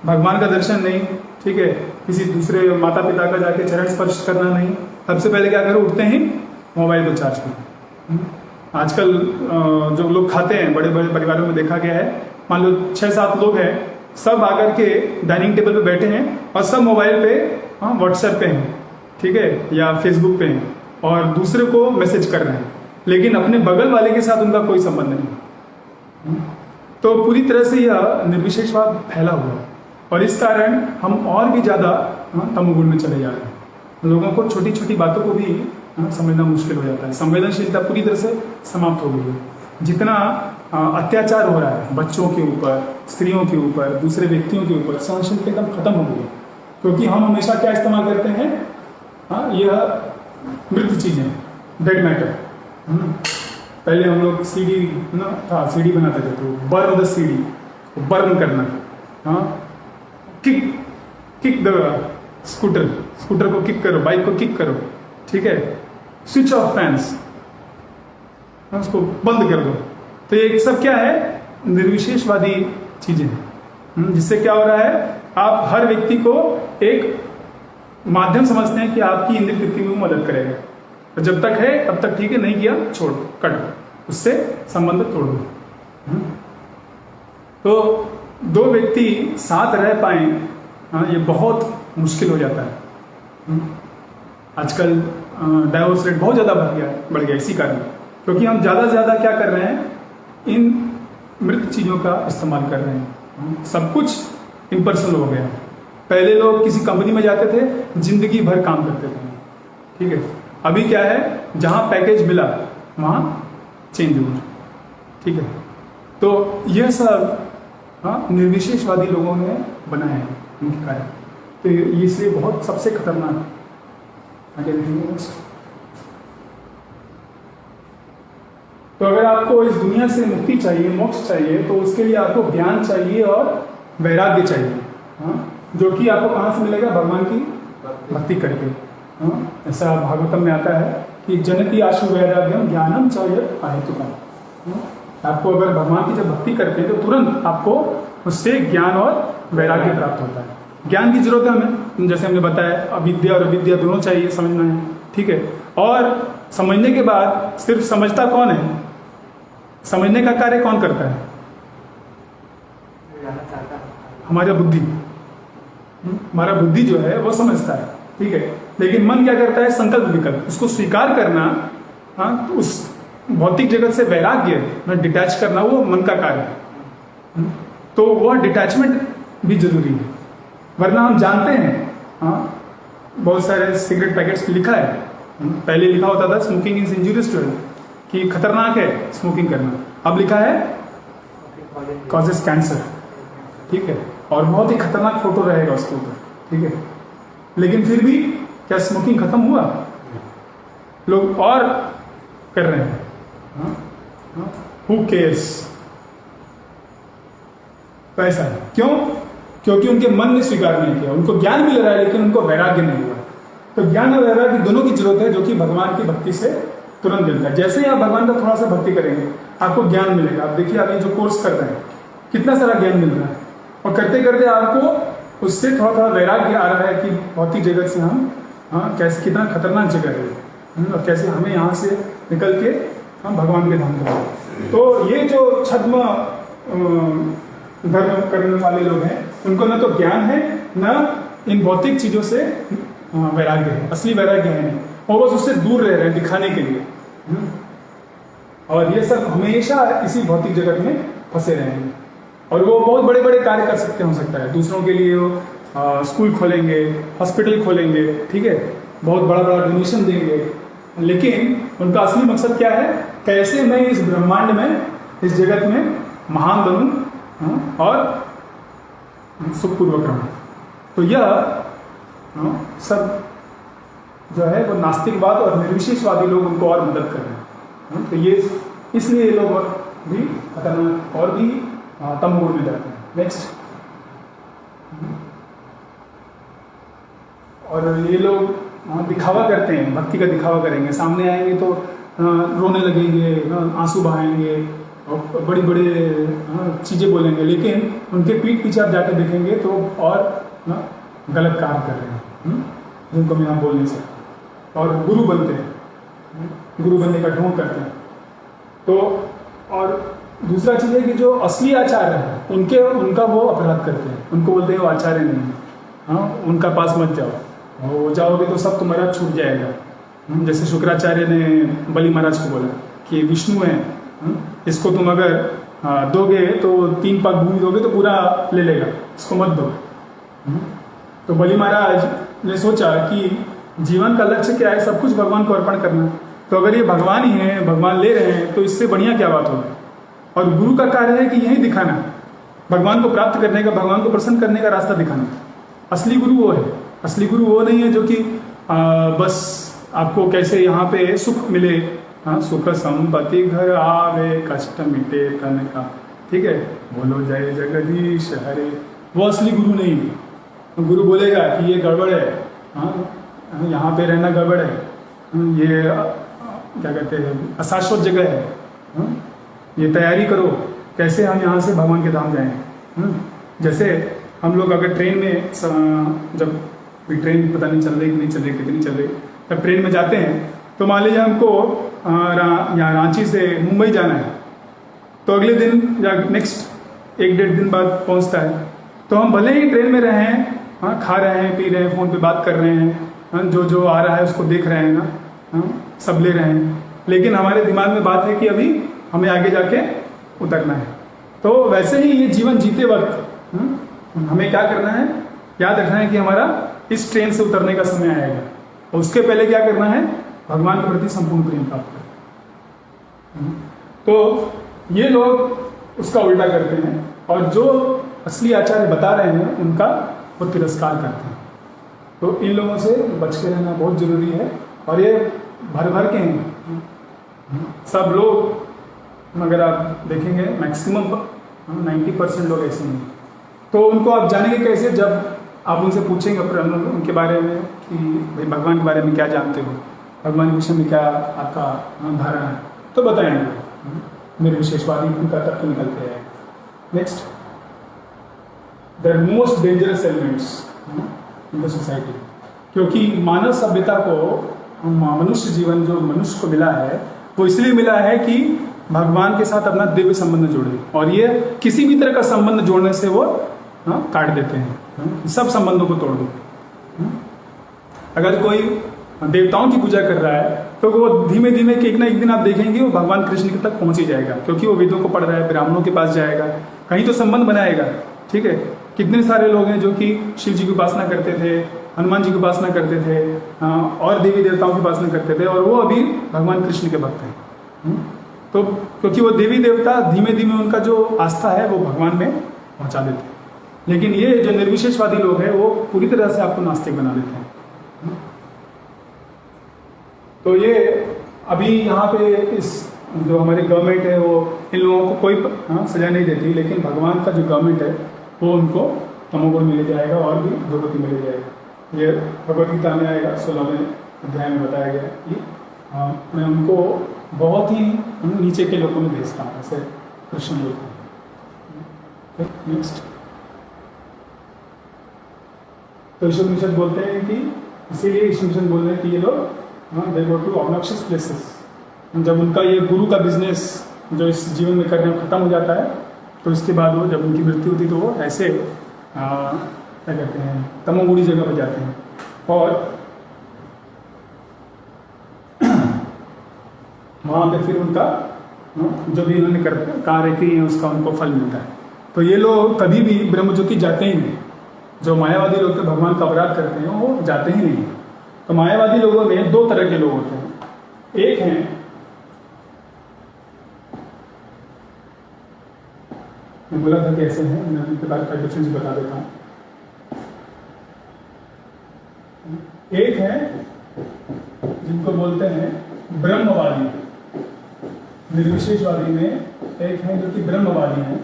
भगवान का दर्शन नहीं, ठीक है, किसी दूसरे माता पिता का जाके चरण स्पर्श करना नहीं, सबसे पहले क्या करो, उठते ही मोबाइल को चार्ज करो। आजकल जो लोग खाते हैं, बड़े बड़े परिवारों में देखा गया है, मान लो 6-7 लोग हैं, सब आकर के डाइनिंग टेबल पे बैठे हैं और सब मोबाइल पे व्हाट्सएप पे हैं, ठीक है, या फेसबुक पे हैं और दूसरे को मैसेज कर रहे हैं, लेकिन अपने बगल वाले के साथ उनका कोई संबंध नहीं। तो पूरी तरह से यह निर्विशेषवाद फैला हुआ है और इस कारण हम और भी ज़्यादा तमोगुण में चले जा रहे हैं। लोगों को छोटी छोटी बातों को भी समझना मुश्किल हो जाता है। संवेदनशीलता पूरी तरह से समाप्त हो गई है। जितना अत्याचार हो रहा है बच्चों के ऊपर, स्त्रियों के ऊपर, दूसरे व्यक्तियों के ऊपर, सहनशीलता एकदम खत्म हो गई, क्योंकि हम हमेशा क्या इस्तेमाल करते हैं, यह मृत चीज़ें, डेड मैटर। पहले हम लोग सीडी था, सीडी बनाते थे, तो बर्न द सीडी, बर्न करना, किक द स्कूटर को किक करो, बाइक को किक करो, ठीक है, स्विच ऑफ फैंस, उसको बंद कर दो। तो ये सब क्या है, निर्विशेषवादी चीजें हैं, जिससे क्या हो रहा है, आप हर व्यक्ति को एक माध्यम समझते हैं कि आपकी इंद्रिय तृप्ति में मदद करेगा। तो जब तक है तब तक ठीक है, नहीं किया छोड़, कट, उससे संबंध तोड़ दो। तो दो व्यक्ति साथ रह पाए, हाँ, ये बहुत मुश्किल हो जाता है। आजकल डाइवोर्स रेट बहुत ज़्यादा बढ़ गया इसी कारण, क्योंकि हम ज़्यादा से ज़्यादा क्या कर रहे हैं, इन मृत चीज़ों का इस्तेमाल कर रहे हैं। सब कुछ इम्पर्सनल हो गया। पहले लोग किसी कंपनी में जाते थे, जिंदगी भर काम करते थे, ठीक है। अभी क्या है, जहाँ पैकेज मिला वहाँ चेंज ओवर, ठीक है। तो यह सब, हाँ, निर्विशेषवादी लोगों ने बनाया है उनके कारण। तो ये इसलिए बहुत सबसे खतरनाक है। तो अगर आपको इस दुनिया से मुक्ति चाहिए, मोक्ष चाहिए, तो उसके लिए आपको ज्ञान चाहिए और वैराग्य चाहिए, हाँ, जो कि आपको कहाँ से मिलेगा, भगवान की भक्ति करके। हाँ, ऐसा भागवतम में आता है कि जनती आशु वैराग्यम ज्ञानम चाहिए अहेतुकम। आपको अगर भगवान की जब भक्ति करते हैं तो तुरंत आपको उससे ज्ञान और वैराग्य प्राप्त होता है। ज्ञान की जरूरत है हमें, जैसे हमने बताया, अविद्या और अविद्या दोनों चाहिए, समझना है, ठीक है। और समझने के बाद सिर्फ समझता कौन है, समझने का कार्य कौन करता है, हमारा बुद्धि। हमारा बुद्धि जो है वो समझता है, ठीक है। लेकिन मन क्या करता है, संकल्प विकल्प, उसको स्वीकार करना, हाँ, तो उस भौतिक जगत से वैराग्य में डिटैच करना, वो मन का कार्य है। तो वह डिटैचमेंट भी जरूरी है, वरना हम जानते हैं, हाँ, बहुत सारे सिगरेट पैकेट्स लिखा है, पहले लिखा होता था smoking is injurious to health, कि खतरनाक है स्मोकिंग करना। अब लिखा है कॉजेस कैंसर, ठीक है, और बहुत ही खतरनाक फोटो रहेगा उसके ऊपर, ठीक है। लेकिन फिर भी क्या स्मोकिंग खत्म हुआ? लोग और कर रहे हैं। Who cares? तो ऐसा है, क्यों? क्योंकि उनके मन ने स्वीकार नहीं किया। उनको ज्ञान मिल रहा है लेकिन उनको वैराग्य नहीं हुआ। तो ज्ञान और वैराग्य दोनों की जरूरत है, जो कि भगवान की भक्ति से तुरंत मिलता है। जैसे ही आप भगवान का थोड़ा सा भक्ति करेंगे, आपको ज्ञान मिलेगा। आप देखिए, आप ये जो कोर्स कर रहे हैं, कितना सारा ज्ञान मिल रहा है, और करते करते आपको उससे थोड़ा थोड़ा वैराग्य आ रहा है कि भौतिक जगत से हम, हाँ, कैसे, कितना खतरनाक जगह है, और कैसे हमें यहाँ से निकल के हम भगवान के धाम करें। तो ये जो छद्म धर्म करने वाले लोग हैं, उनको न तो ज्ञान है, न इन भौतिक चीज़ों से वैराग्य है, असली वैराग्य है नहीं, वो बस उससे दूर रह रहे हैं दिखाने के लिए। और ये सब हमेशा इसी भौतिक जगत में फंसे रहेंगे। और वो बहुत बड़े बड़े कार्य कर सकते, हो सकता है दूसरों के लिए वो स्कूल खोलेंगे, हॉस्पिटल खोलेंगे, ठीक है, बहुत बड़ा बड़ा डोनेशन देंगे, लेकिन उनका असली मकसद क्या है? कैसे मैं इस ब्रह्मांड में, इस जगत में महान बनूं, और सुखपूर्वक रहूं। तो यह सब जो है वो नास्तिकवाद और निर्विशेषवादी लोग उनको और मदद कर रहे हैं। तो ये इसलिए ये लोग भी खतरनाक और भी तमगुण में जाते हैं। नेक्स्ट, और ये लोग दिखावा करते हैं, भक्ति का दिखावा करेंगे, सामने आएंगे तो रोने लगेंगे, आंसू बहाएंगे, और बड़ी बड़ी चीज़ें बोलेंगे, लेकिन उनके पीठ पीछे आप जाकर देखेंगे तो और गलत काम कर रहे हैं, जिनको मैं यहाँ बोल नहीं सकता। और गुरु बनते हैं, गुरु बनने का ढोंग करते हैं। तो और दूसरा चीज़ है कि जो असली आचार्य हैं, उनका वो अपराध करते हैं, उनको बोलते हैं वो आचार्य नहीं है, हाँ, उनका पास मत जाओ, वो जाओगे तो सब तुम्हारा छूट जाएगा। जैसे शुक्राचार्य ने बलि महाराज को बोला कि विष्णु है, इसको तुम अगर दोगे तो 3 पाक भूमि दोगे तो पूरा ले लेगा, इसको मत दो। तो बलि महाराज ने सोचा कि जीवन का लक्ष्य क्या है? सब कुछ भगवान को अर्पण करना। तो अगर ये भगवान ही है, भगवान ले रहे हैं, तो इससे बढ़िया क्या बात होगी? और गुरु का कार्य है कि यही दिखाना, भगवान को प्राप्त करने का, भगवान को प्रसन्न करने का रास्ता दिखाना। असली गुरु वो है। असली गुरु वो नहीं है जो कि बस आपको कैसे यहाँ पे सुख मिले, हाँ, सुख संपत्ति घर आवे, कष्ट मिटे तन का, ठीक है, बोलो जय जगदीश हरे। वो असली गुरु नहीं है। गुरु बोलेगा कि ये गड़बड़ है, हाँ, यहाँ पे रहना गड़बड़ है, ये क्या कहते हैं, अशाश्वत जगह है, हाँ, ये तैयारी करो कैसे हम यहाँ से भगवान के धाम जाएं। जैसे हम लोग अगर ट्रेन में, जब भी ट्रेन पता नहीं चल रही कि नहीं चल रही, कितनी चल रही, जब ट्रेन में जाते हैं तो मान लीजिए हमको यहाँ रांची से मुंबई जाना है, तो अगले दिन या नेक्स्ट एक डेढ़ दिन बाद पहुंचता है। तो हम भले ही ट्रेन में रहे हैं, हाँ, खा रहे हैं, पी रहे हैं, फ़ोन पे बात कर रहे हैं, हाँ, जो जो आ रहा है उसको देख रहे हैं ना, हाँ, सब ले रहे हैं, लेकिन हमारे दिमाग में बात है कि अभी हमें आगे जाके उतरना है। तो वैसे ही ये जीवन जीते वक्त हमें क्या करना है, याद रखना है कि हमारा इस ट्रेन से उतरने का समय आएगा, और उसके पहले क्या करना है, भगवान के प्रति संपूर्ण प्रेम प्राप्त करना। तो ये लोग उसका उल्टा करते हैं, और जो असली आचार्य बता रहे हैं उनका वो तिरस्कार करते हैं। तो इन लोगों से बच के रहना बहुत जरूरी है। और ये भर भर के हैं, सब लोग अगर आप देखेंगे मैक्सिमम 90% लोग ऐसे हैं। तो उनको आप जानेंगे कैसे, जब आप उनसे पूछेंगे उनके बारे में कि भाई भगवान के बारे में क्या जानते हो, भगवान के विषय में क्या आपका धारणा है, तो बताएंगे निर्विशेषवादी उनका तर्क निकलते हैं। Next, the most dangerous elements in the society, क्योंकि मानव सभ्यता को, मनुष्य जीवन जो मनुष्य को मिला है वो इसलिए मिला है कि भगवान के साथ अपना दिव्य संबंध जोड़े, और ये किसी भी तरह का संबंध जोड़ने से वो काट देते हैं, सब संबंधों को तोड़ दो। अगर कोई देवताओं की पूजा कर रहा है तो वो धीमे धीमे एक ना एक दिन आप देखेंगे वो भगवान कृष्ण तक पहुंच ही जाएगा, क्योंकि वो वेदों को पढ़ रहा है, ब्राह्मणों के पास जाएगा, कहीं तो संबंध बनाएगा। ठीक है, कितने सारे लोग हैं जो कि शिव जी की उपासना करते थे, हनुमान जी की उपासना करते थे, और देवी देवताओं की उपासना करते थे, और वो अभी भगवान कृष्ण के भक्त हैं। तो क्योंकि वो देवी देवता धीमे धीमे उनका जो आस्था है वो भगवान में पहुंचा देते हैं। लेकिन ये जो निर्विशेषवादी लोग हैं वो पूरी तरह से आपको नास्तिक बना देते हैं। तो ये अभी यहाँ पे इस जो हमारी गवर्नमेंट है वो इन लोगों को कोई सजा नहीं देती, लेकिन भगवान का जो गवर्नमेंट है वो उनको तमोगुण मिले जाएगा और भी दुर्गति मिले जाएगा। ये भगवद गीता में आएगा 16वें अध्याय में बताया गया कि मैं उनको बहुत ही नीचे के लोगों में भेजता हूँ, ऐसे कृष्ण लोग। नेक्स्ट, तो ईश्वर निषद बोलते हैं कि इसीलिए ईश्वर निषद बोल रहे हैं कि ये लोग दे गो टू ऑब्नॉक्शियस प्लेसेस। जब उनका ये गुरु का बिजनेस जो इस जीवन में करने में खत्म हो जाता है, तो इसके बाद वो जब उनकी मृत्यु होती तो वो ऐसे क्या कहते हैं तमोगुणी जगह पर जाते हैं, और वहाँ पे फिर उनका जो भी उन्होंने कार्य किए हैं उसका उनको फल मिलता है। तो ये लोग कभी भी ब्रह्मज्योति जाते ही नहीं। जो मायावादी लोग तो भगवान का अपराध करते हैं वो जाते ही नहीं। तो मायावादी लोगों में दो तरह के लोग होते हैं। एक हैं मैं बोला था कैसे हैं, मैं उनके बारे में डिफरेंस बता देता हूँ। एक है जिनको बोलते हैं ब्रह्मवादी, निर्विशेषवादी में एक है जो कि ब्रह्मवादी है,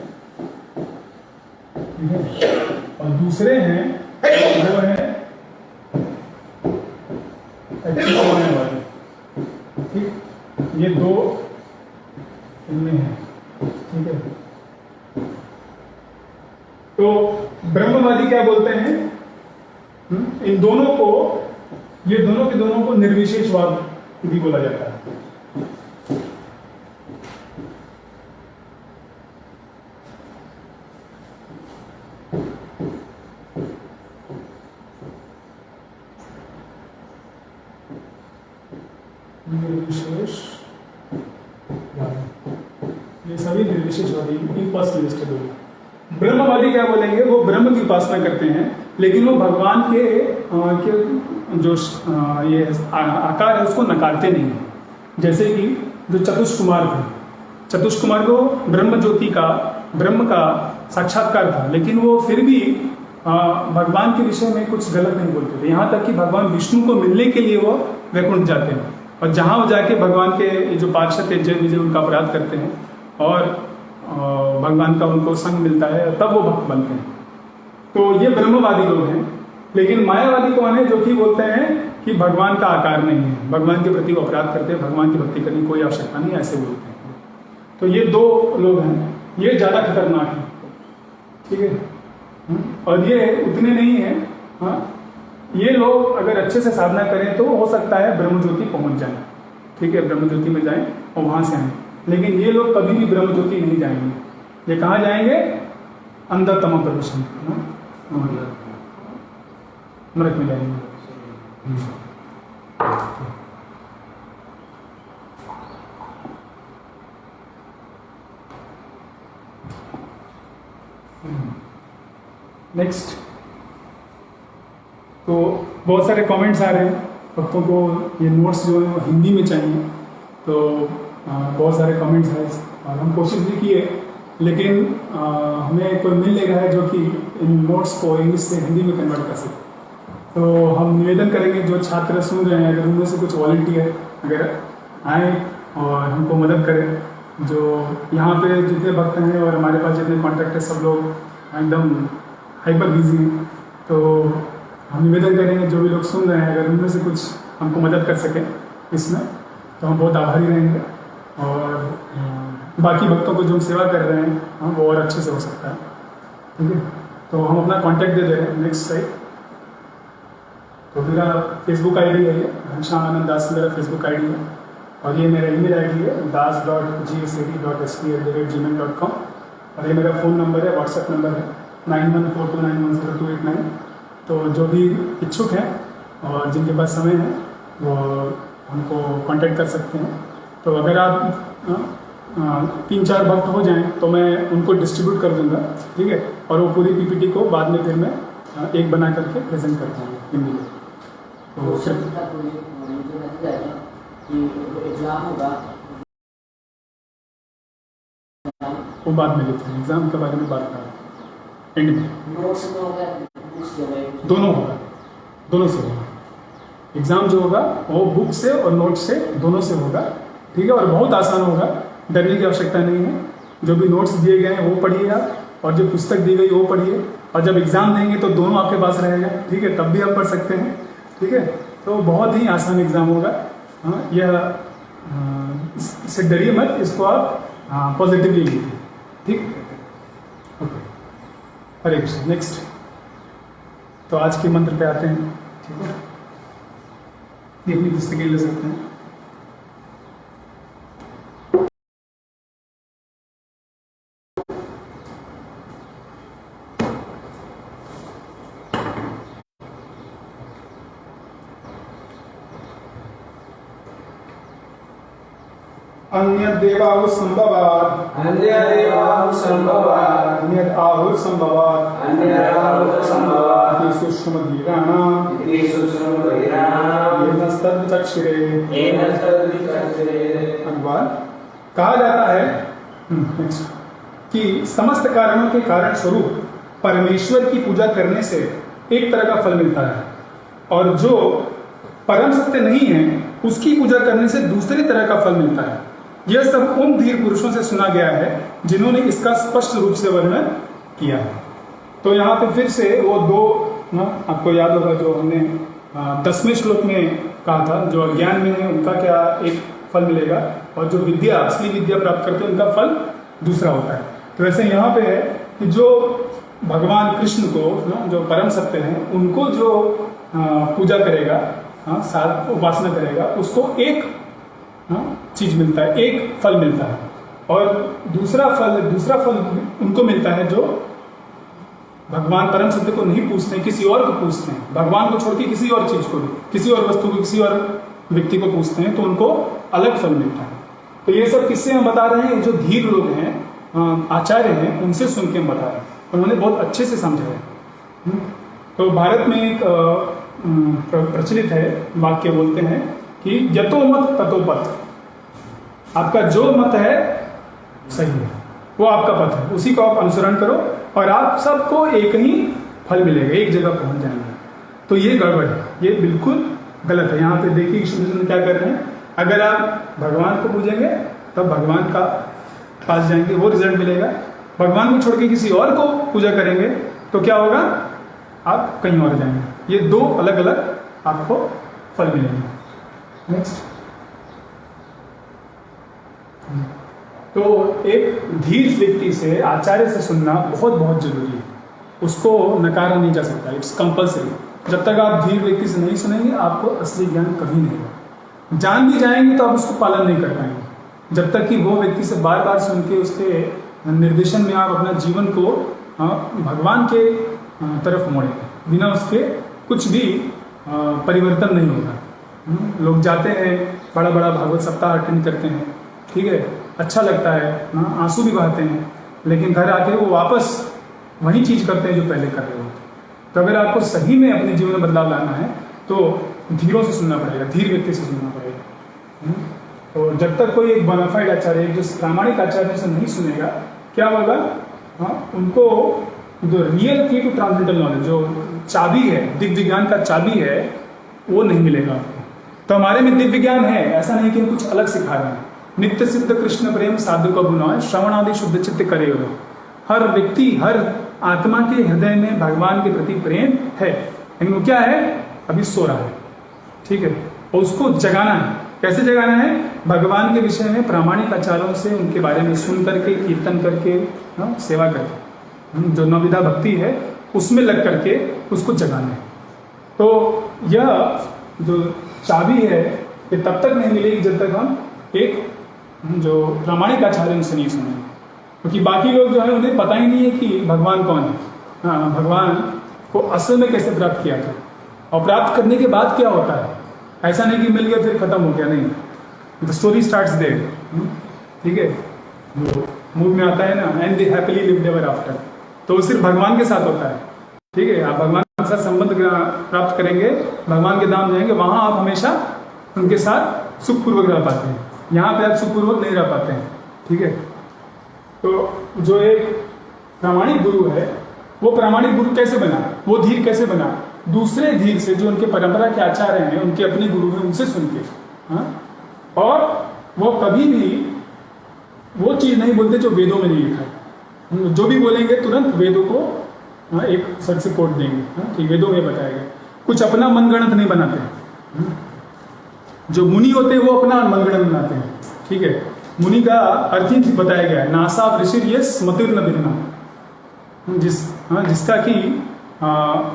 ठीक है, और दूसरे हैं वो है मायावादी। ठीक, ये दो इनमें है। ठीक है, तो ब्रह्मवादी क्या बोलते हैं, इन दोनों को, ये दोनों के दोनों को निर्विशेषवाद भी बोला जाता है। ये सभी निर्विशेषवादी इम्पर्सनलिस्ट लोग। ब्रह्मवादी क्या बोलेंगे, वो ब्रह्म की उपासना करते हैं, लेकिन वो भगवान के जो ये आकार है उसको नकारते नहीं हैं। जैसे कि जो चतुष्कुमार थे, चतुष्कुमार को ब्रह्म ज्योति का, ब्रह्म का साक्षात्कार था, लेकिन वो फिर भी भगवान के विषय में कुछ गलत नहीं बोलते थे। यहाँ तक कि भगवान विष्णु को मिलने के लिए वो वैकुंठ जाते हैं, और जहाँ वो जाके भगवान के जो पार्षद थे जय विजय उनका अपराध करते हैं, और भगवान का उनको संग मिलता है, तब वो भक्त बनते हैं। तो ये ब्रह्मवादी लोग हैं। लेकिन मायावादी कौन है, जो कि बोलते हैं कि भगवान का आकार नहीं है, भगवान के प्रति वो अपराध करते हैं, भगवान की भक्ति करने की कोई आवश्यकता नहीं, ऐसे बोलते हैं। तो ये दो लोग हैं, ये ज़्यादा खतरनाक है। ठीक है, और ये उतने नहीं है। हाँ, ये लोग अगर अच्छे से साधना करें तो हो सकता है ब्रह्मज्योति पहुंच जाए। ठीक है, ब्रह्मज्योति में जाएं और वहां से आए। लेकिन ये लोग कभी भी ब्रह्मज्योति नहीं जाएंगे। ये कहाँ जाएंगे, अंधा तमा प्रवेशन नरक में जाएंगे। नेक्स्ट, तो बहुत सारे कमेंट्स आ रहे हैं भक्तों को ये नोट्स जो है वो हिंदी में चाहिए, तो बहुत सारे कमेंट्स हैं और हम कोशिश भी किए, लेकिन हमें कोई मिल नहीं रहा है जो कि इन नोट्स को इंग्लिश से हिंदी में कन्वर्ट कर सके। तो हम निवेदन करेंगे जो छात्र सुन रहे हैं, अगर उनमें से कुछ वॉलंटियर अगर आए और हमको मदद करें, जो यहाँ पे जितने भक्त हैं और हमारे पास जितने कॉन्टैक्ट है सब लोग एकदम हाइपर बिजी हैं, तो हम निवेदन करेंगे जो भी लोग सुन रहे हैं अगर उनमें से कुछ हमको मदद कर सकें इसमें, तो हम बहुत आभारी रहेंगे। और बाकी भक्तों को जो हम सेवा कर रहे हैं वो और अच्छे से हो सकता है। ठीक है, तो हम अपना कांटेक्ट दे दे रहे हैं नेक्स्ट साइड। तो मेरा फेसबुक आईडी है, ये घनश्याम आनंद दास मेरा फेसबुक आईडी है, और ये मेरा ईमेल आईडी है das.gsad.sp@gmail.com, और ये मेरा फ़ोन नंबर है, व्हाट्सएप नंबर है 9142910289। तो जो भी इच्छुक हैं और जिनके पास समय है वो हमको कांटेक्ट कर सकते हैं। तो अगर आप 3-4 भक्त हो जाएं तो मैं उनको डिस्ट्रीब्यूट कर दूंगा, ठीक है, और वो पूरी पीपीटी को बाद में फिर मैं एक बना करके प्रेजेंट करता हूँ हिंदी में। तो वो बाद में लेते हैं, एग्ज़ाम के बारे में बात कर रहा हूँ एंड में। दोनों होगा, दोनों से होगा एग्ज़ाम जो होगा वो बुक से और नोट से दोनों से होगा, ठीक है, और बहुत आसान होगा, डरने की आवश्यकता नहीं है। जो भी नोट्स दिए गए हैं वो पढ़िए आप, और जो पुस्तक दी गई वो पढ़िए, और जब एग्ज़ाम देंगे तो दोनों आपके पास रहेगा, ठीक है, तब भी आप पढ़ सकते हैं, ठीक है। तो बहुत ही आसान एग्ज़ाम होगा। हाँ, यह इससे डरिए मत, इसको आप पॉजिटिवली लीजिए, ठीक। ओके, हरे कृष्ण। नेक्स्ट, तो आज के मंत्र पे आते हैं, ठीक है, ये अपनी पुस्तकें ले सकते हैं। अन्यत् देवाहुः संभवात्, अन्यत् देवाहुः संभवात्, अन्यत् आहुः संभवात्, अन्यत् आहुः संभवात्, इति सूक्ष्मधीराणाम्, इति सूक्ष्मधीराणाम्, येन तद्विचक्षिरे। अनुवाद, कहा जाता है कि समस्त कारणों के कारण स्वरूप परमेश्वर की पूजा करने से एक तरह का फल मिलता है, और जो परम सत्य नहीं है उसकी पूजा करने से दूसरी तरह का फल मिलता है। यह सब उन धीर पुरुषों से सुना गया है जिन्होंने इसका स्पष्ट रूप से वर्णन किया है। तो यहाँ पे फिर से वो दो आपको याद होगा जो हमने 10वें श्लोक में कहा था, जो अज्ञान में है उनका क्या एक फल मिलेगा, और जो विद्या असली विद्या प्राप्त करते हैं उनका फल दूसरा होता है। तो वैसे यहाँ पे है कि जो भगवान कृष्ण को जो परम सत्य हैं उनको जो पूजा करेगा, साथ उपासना करेगा, उसको एक चीज मिलता है, एक फल मिलता है, और दूसरा फल उनको मिलता है जो भगवान परम सत्य को नहीं पूछते हैं, किसी और को पूछते हैं, भगवान को छोड़ के किसी और चीज को, किसी और वस्तु को, किसी और व्यक्ति को पूछते हैं, तो उनको अलग फल मिलता है। तो ये सब किससे हम बता रहे हैं, जो धीर लोग हैं, आचार्य हैं, उनसे सुन के हम बता रहे हैं, उन्होंने बहुत अच्छे से समझा है। तो भारत में एक प्रचलित है वाक्य, बोलते हैं कि यतो मत ततो पथ, आपका जो मत है सही है, वो आपका पथ है, उसी को आप अनुसरण करो और आप सबको एक ही फल मिलेगा, एक जगह पहुंच जाएंगे। तो ये गड़बड़ है, ये बिल्कुल गलत है। यहाँ पे देखिए कृष्ण क्या कर रहे हैं, अगर आप भगवान को पूजेंगे तब भगवान का पास जाएंगे, वो रिजल्ट मिलेगा। भगवान को छोड़ के किसी और को पूजा करेंगे तो क्या होगा, आप कहीं और जाएंगे। ये दो अलग अलग आपको फल मिलेंगे। नेक्स्ट, तो एक धीर व्यक्ति से, आचार्य से सुनना बहुत बहुत जरूरी है, उसको नकारा नहीं जा सकता, इट्स कंपल्सरी। जब तक आप धीर व्यक्ति से नहीं सुनेंगे आपको असली ज्ञान कभी नहीं होगा। जान भी जाएंगे तो आप उसको पालन नहीं कर पाएंगे, जब तक कि वो व्यक्ति से बार बार सुन के उसके निर्देशन में आप अपना जीवन को भगवान के तरफ मोड़ेंगे, बिना उसके कुछ भी परिवर्तन नहीं होगा। लोग जाते हैं, बड़ा बड़ा भागवत सप्ताह अटेंड करते हैं, ठीक है, अच्छा लगता है, आंसू भी बहाते हैं, लेकिन घर आके वो वापस वही चीज़ करते हैं जो पहले कर रहे होते। तो अगर आपको सही में अपने जीवन में बदलाव लाना है तो धीरों से सुनना पड़ेगा, धीर व्यक्ति से सुनना पड़ेगा। तो जब तक कोई एक बोनाफाइड आचार्य, जो प्रामाणिक आचार्य से नहीं सुनेगा, क्या होगा, उनको जो रियल की टू ट्रांसेंडेंटल नॉलेज, जो चाबी है, दिव्य ज्ञान का चाबी है, वो नहीं मिलेगा आपको। तो हमारे में दिव्य ज्ञान है, ऐसा नहीं कि हम कुछ अलग सिखा रहे हैं। नित्य सिद्ध कृष्ण प्रेम साधु का गुना, श्रवण आदि शुद्ध चित्त करे हो। हर व्यक्ति, हर आत्मा के हृदय में भगवान के प्रति प्रेम है, लेकिन वो क्या है, अभी सो रहा है, ठीक है, और उसको जगाना है। कैसे जगाना है, भगवान के विषय में प्रामाणिक आचार्यों से उनके बारे में सुन करके, कीर्तन करके, सेवा करके, जो नवविधा भक्ति है उसमें लग करके उसको जगाना है। तो यह जो चाबी है ये तब तक नहीं मिलेगी जब तक हम एक जो प्रामाणिक आचार्य से नहीं सुनेंगे, क्योंकि बाकी लोग जो है उन्हें पता ही नहीं है कि भगवान कौन है, भगवान को असल में कैसे प्राप्त किया था, और प्राप्त करने के बाद क्या होता है। ऐसा नहीं कि मिल गया फिर खत्म हो गया, नहीं, द स्टोरी स्टार्ट्स देयर, ठीक है। जो मूवी में आता है ना, and they happily lived ever after, तो वो सिर्फ भगवान के साथ होता है, ठीक है। आप भगवान के साथ संबंध प्राप्त करेंगे, भगवान के धाम जाएंगे, वहां आप हमेशा उनके साथ सुखपूर्वक रह पाते हैं। यहाँ पे आप सुखपूर्वक नहीं रह पाते हैं, ठीक है। तो जो एक प्रामाणिक गुरु है, वो प्रामाणिक गुरु कैसे बना, वो धीर कैसे बना, दूसरे धीर से, जो उनके परंपरा के आचार्य हैं, उनके अपने गुरु हैं, उनसे सुन के, और वो कभी भी वो चीज़ नहीं बोलते जो वेदों में नहीं लिखा है। जो भी बोलेंगे तुरंत वेदों को एक सर से कोट देंगे कि वेदों में बताया गया, कुछ अपना मनगणत नहीं बनाते हैं। जो मुनि होते हैं वो अपना मनगणत बनाते हैं, ठीक है। मुनि का अर्थ ही बताया गया है, नासा ऋषि यस मतिर्न भिन्ना, जिसका कि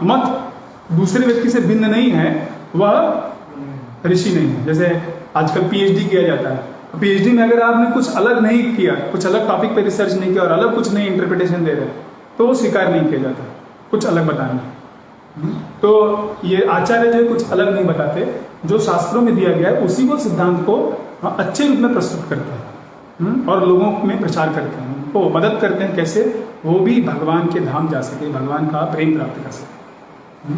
मत दूसरे व्यक्ति से भिन्न नहीं है, वह ऋषि नहीं है। जैसे आजकल पीएचडी किया जाता है, पीएचडी में अगर आपने कुछ अलग नहीं किया, कुछ अलग टॉपिक पे रिसर्च नहीं किया और अलग कुछ नई इंटरप्रिटेशन दे रहे, तो वो स्वीकार नहीं किया जाता, कुछ अलग बताना। तो ये आचार्य जो कुछ अलग नहीं बताते, जो शास्त्रों में दिया गया है उसी को, सिद्धांत को अच्छे रूप में प्रस्तुत करते हैं और लोगों में प्रचार करते हैं, उनको मदद करते हैं कैसे वो भी भगवान के धाम जा सके, भगवान का प्रेम प्राप्त कर सके।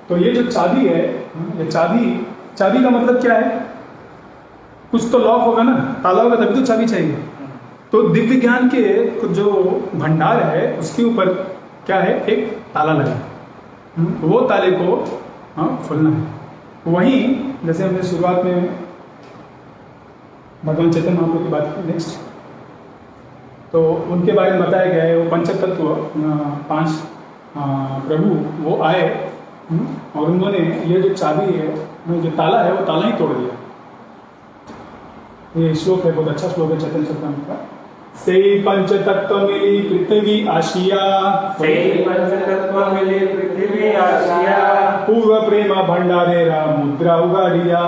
तो ये जो चाबी है, ये चाबी का मतलब क्या है, कुछ तो लॉक होगा ना, ताला होगा तभी तो चाबी चाहिए। तो दिव्य ज्ञान के जो भंडार है उसके ऊपर क्या है, एक ताला लगा, वो ताले को खोलना है। वहीं जैसे हमने शुरुआत में भगवान चैतन्य महाप्रभु की बात की, नेक्स्ट तो उनके बारे में बताया गया है, वो पंचतत्व 5 प्रभु वो आए और उन्होंने ये जो चाबी है, जो ताला है, वो ताला ही तोड़ दिया। ये श्लोक है, बहुत अच्छा श्लोक है चैतन्य चरितामृत का। से पंचतत्व मिली पृथ्वी आशिया, से पंचतत्व मिली पृथ्वी आशिया, पूर्व प्रेम भंडारे मुद्रा उगाड़िया,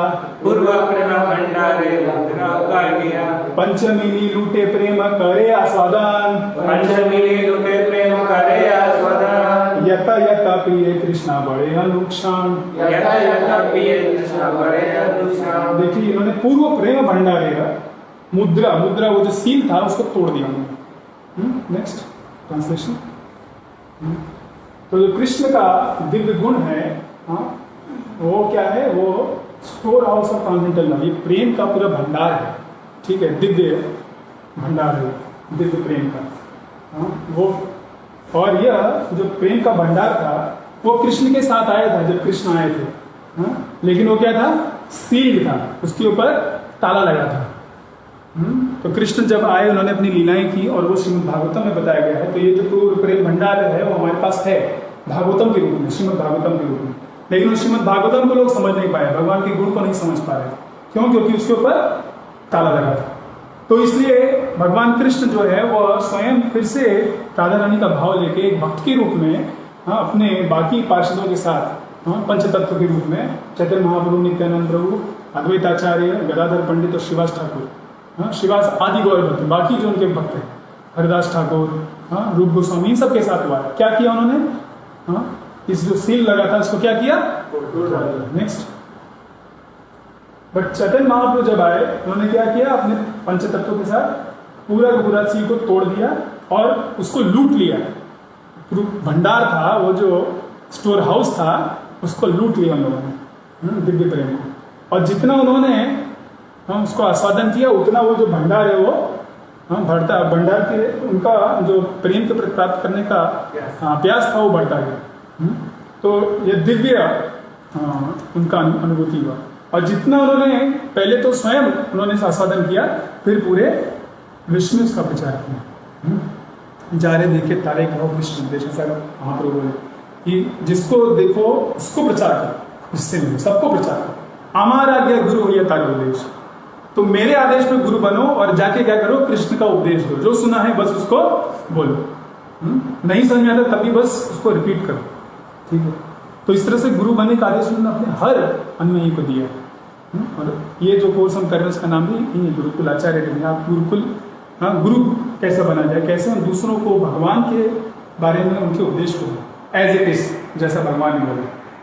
पूर्व प्रेम भंडारे मुद्रा उगाड़िया, पंचमिली लूटे प्रेम करे आस्वादन, पंचमिली लूटे प्रेम करे आस्वादन, यथा यथा प्रिय कृष्णा बड़े अनुक्षण, यथा यथा प्रिय कृष्ण बड़े अनुक्षण। देखिए इन्होंने पूर्व प्रेम भंडारे मुद्रा वो जो सील था उसको तोड़ दिया। Next translation. तो जो कृष्ण का दिव्य गुण है, वो क्या है, वो store house of transcendental love, ये प्रेम का पूरा भंडार है, ठीक है, दिव्य भंडार है, दिव्य प्रेम का। वो और यह जो प्रेम का भंडार था वो कृष्ण के साथ आया था जब कृष्ण आए थे, लेकिन वो क्या था, सील था, उसके ऊपर ताला लगा था। तो कृष्ण जब आए उन्होंने अपनी लीलाएं की और वो श्रीमद् भागवतम में बताया गया है। तो ये जो पूर्व प्रेम भंडार है वो हमारे पास है भागवतम के रूप में, श्रीमद् भागवतम के रूप में, लेकिन उस श्रीमद् भागवतम को लोग समझ नहीं पाए, भगवान के गुण को नहीं समझ पा रहे। क्यों? क्योंकि उसके ऊपर ताला लगा था। तो इसलिए भगवान कृष्ण जो है वो स्वयं फिर से राधा रानी का भाव लेके एक भक्त के रूप में अपने बाकी पार्षदों के साथ पंचतत्व के रूप में चैतन्य महाप्रभु, नित्यानंद प्रभु, अद्वैताचार्य, गदाधर पंडित और श्रीवास ठाकुर, श्रीवास आदि गौर भक्त, बाकी जो उनके भक्त हैं, हरिदास ठाकुर, हाँ, रूप गोस्वामी, इन सबके साथ हुआ है। क्या किया उन्होंने? हाँ, इस जो सील लगा था उसको क्या किया? नेक्स्ट। बट चैतन्य महाप्रभु जब आए, उन्होंने क्या किया? अपने पंचतत्वों के साथ पूरा का पूरा सील को तोड़ दिया और उसको लूट लिया। भंडार था, वो जो स्टोर हाउस था, उसको लूट लिया उन लोगों ने दिव्य प्रेम को। और जितना उन्होंने उसको आस्वादन किया, उतना वो जो भंडार है वो बढ़ता, भंडार के उनका जो प्रेम के प्रति प्राप्त करने का प्यास था वो बढ़ता गया। तो ये दिव्य उनका अनुभूति हुआ। और जितना उन्होंने पहले तो स्वयं उन्होंने आस्वादन किया, फिर पूरे विष्णु उसका प्रचार किया। जा रहे देखे तारे कहो विष्णु देश, ऐसा महाप्रभु बोले कि जिसको देखो उसको प्रचार करो, इससे नहीं सबको प्रचार करो। हमारा आज्ञा गुरु हो या तारो देश, तो मेरे आदेश में गुरु बनो और जाके क्या करो? कृष्ण का उपदेश दो। जो सुना है बस उसको बोलो, नहीं समझ में आता तभी बस उसको रिपीट करो, ठीक है। तो इस तरह से गुरु बनने का आदेश उन्होंने अपने हर अन्वयी को दिया है। और ये जो कोर्स हम कर रहे हैं उसका नाम भी गुरुकुल आचार्य। आप गुरुकुल, हाँ, गुरु कैसे बना जाए, कैसे हम दूसरों को भगवान के बारे में उनके उपदेश को एज इट इज, जैसा भगवान ने बोले।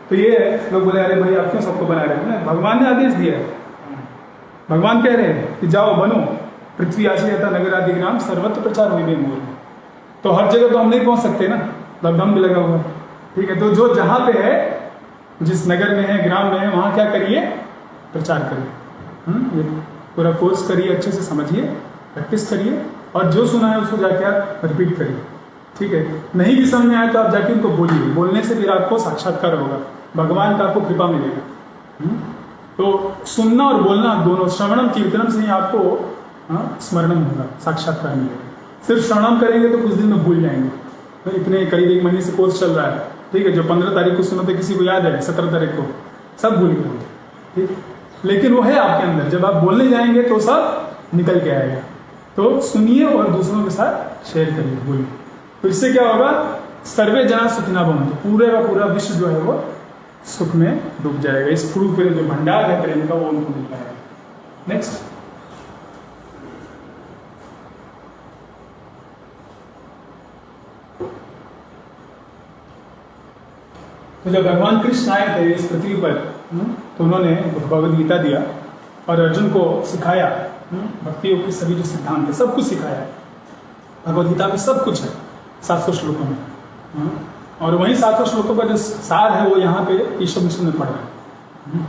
तो ये है, लोग बोले अरे भाई आप क्यों सबको बना रहे हैं? भगवान ने आदेश दिया है। भगवान कह रहे हैं कि जाओ बनो, पृथ्वी आश्रयता नगरादिग्राम सर्वत्र प्रचार हुई बेमूल। तो हर जगह तो हम नहीं पहुंच सकते ना, लॉकडाउन भी लगा हुआ है, ठीक है। तो जो जहां पे है, जिस नगर में है, ग्राम में है, वहां क्या करिए? प्रचार करिए। ये पूरा कोर्स करिए, अच्छे से समझिए, प्रैक्टिस करिए, और जो सुना है उसको जाके आप रिपीट करिए, ठीक है। नहीं भी समझ में आए तो आप जाके उनको बोलिए। बोलने से फिर आपको साक्षात्कार होगा, भगवान का आपको कृपा मिलेगा। तो सुनना और बोलना दोनों, श्रवणम कीर्तनम से ही आपको स्मरणम होगा, साक्षात्कार मिलेगा। सिर्फ श्रवणम करेंगे तो कुछ दिन में भूल जाएंगे। तो इतने करीब 1 महीने से कोर्स चल रहा है, ठीक है। जो 15 तारीख को सुना था किसी को याद है? 17 तारीख को सब भूल गए, ठीक। लेकिन वो है आपके अंदर, जब आप बोलने जाएंगे तो सब निकल के आएगा। तो सुनिए और दूसरों के साथ शेयर करिए, बोलिए। तो इससे क्या होगा? सर्वे जना सुखिना भवन्तु, पूरे का पूरा विश्व जो है वो सुख में डूब जाएगा। इस फ्रूट पे जो भंडार है प्रेम का वो उनको मिल पाएगा। नेक्स्ट। तो जब भगवान कृष्ण आए थे इस पृथ्वी पर, तो उन्होंने भगवद गीता दिया और अर्जुन को सिखाया। भक्ति योग के सभी जो सिद्धांत है सब कुछ सिखाया है। भगवद गीता में सब कुछ है 700 श्लोकों में। और वहीं 700 श्लोकों का जो सार है वो यहाँ पे ईश्वर मिशन में पढ़ रहा है।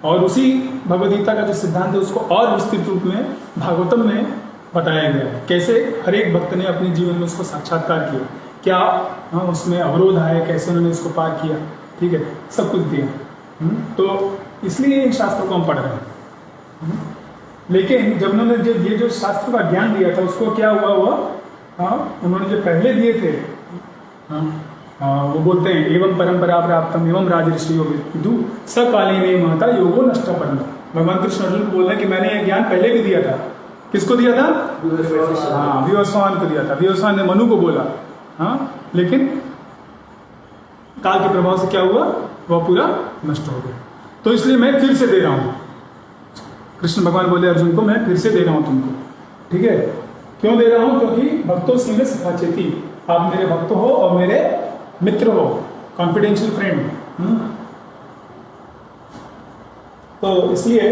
और उसी भगवद गीता का जो सिद्धांत है उसको और विस्तृत रूप में भागवतम में बताया गया है। कैसे हर एक भक्त ने अपने जीवन में उसको साक्षात्कार किया, क्या उसमें अवरोध आए, कैसे उन्होंने उसको पार किया, ठीक है, सब कुछ दिया। तो इसलिए इन शास्त्रों को हम पढ़ रहे हैं। लेकिन जब उन्होंने ये जो शास्त्र का ज्ञान दिया था उसको क्या हुआ? उन्होंने जो पहले दिए थे, वो बोलते हैं एवं परंपरा प्राप्तम एवं राजऋषि विदु सकालीन महता योगो नष्ट परम। भगवान कृष्ण अर्जुन को बोल रहे हैं कि मैंने ये ज्ञान पहले भी दिया था। किसको दिया था? विवस्वान को दिया था। विवस्वान ने मनु को बोला, लेकिन काल के प्रभाव से क्या हुआ? वह पूरा नष्ट हो गया। तो इसलिए मैं फिर से दे रहा हूं। कृष्ण भगवान बोले अर्जुन को, मैं फिर से दे रहा हूं तुमको, ठीक है। क्यों दे रहा हूं? क्योंकि भक्तों से में सखाचेती, आप मेरे भक्त हो और मेरे मित्र हो, कॉन्फिडेंशियल फ्रेंड। तो इसलिए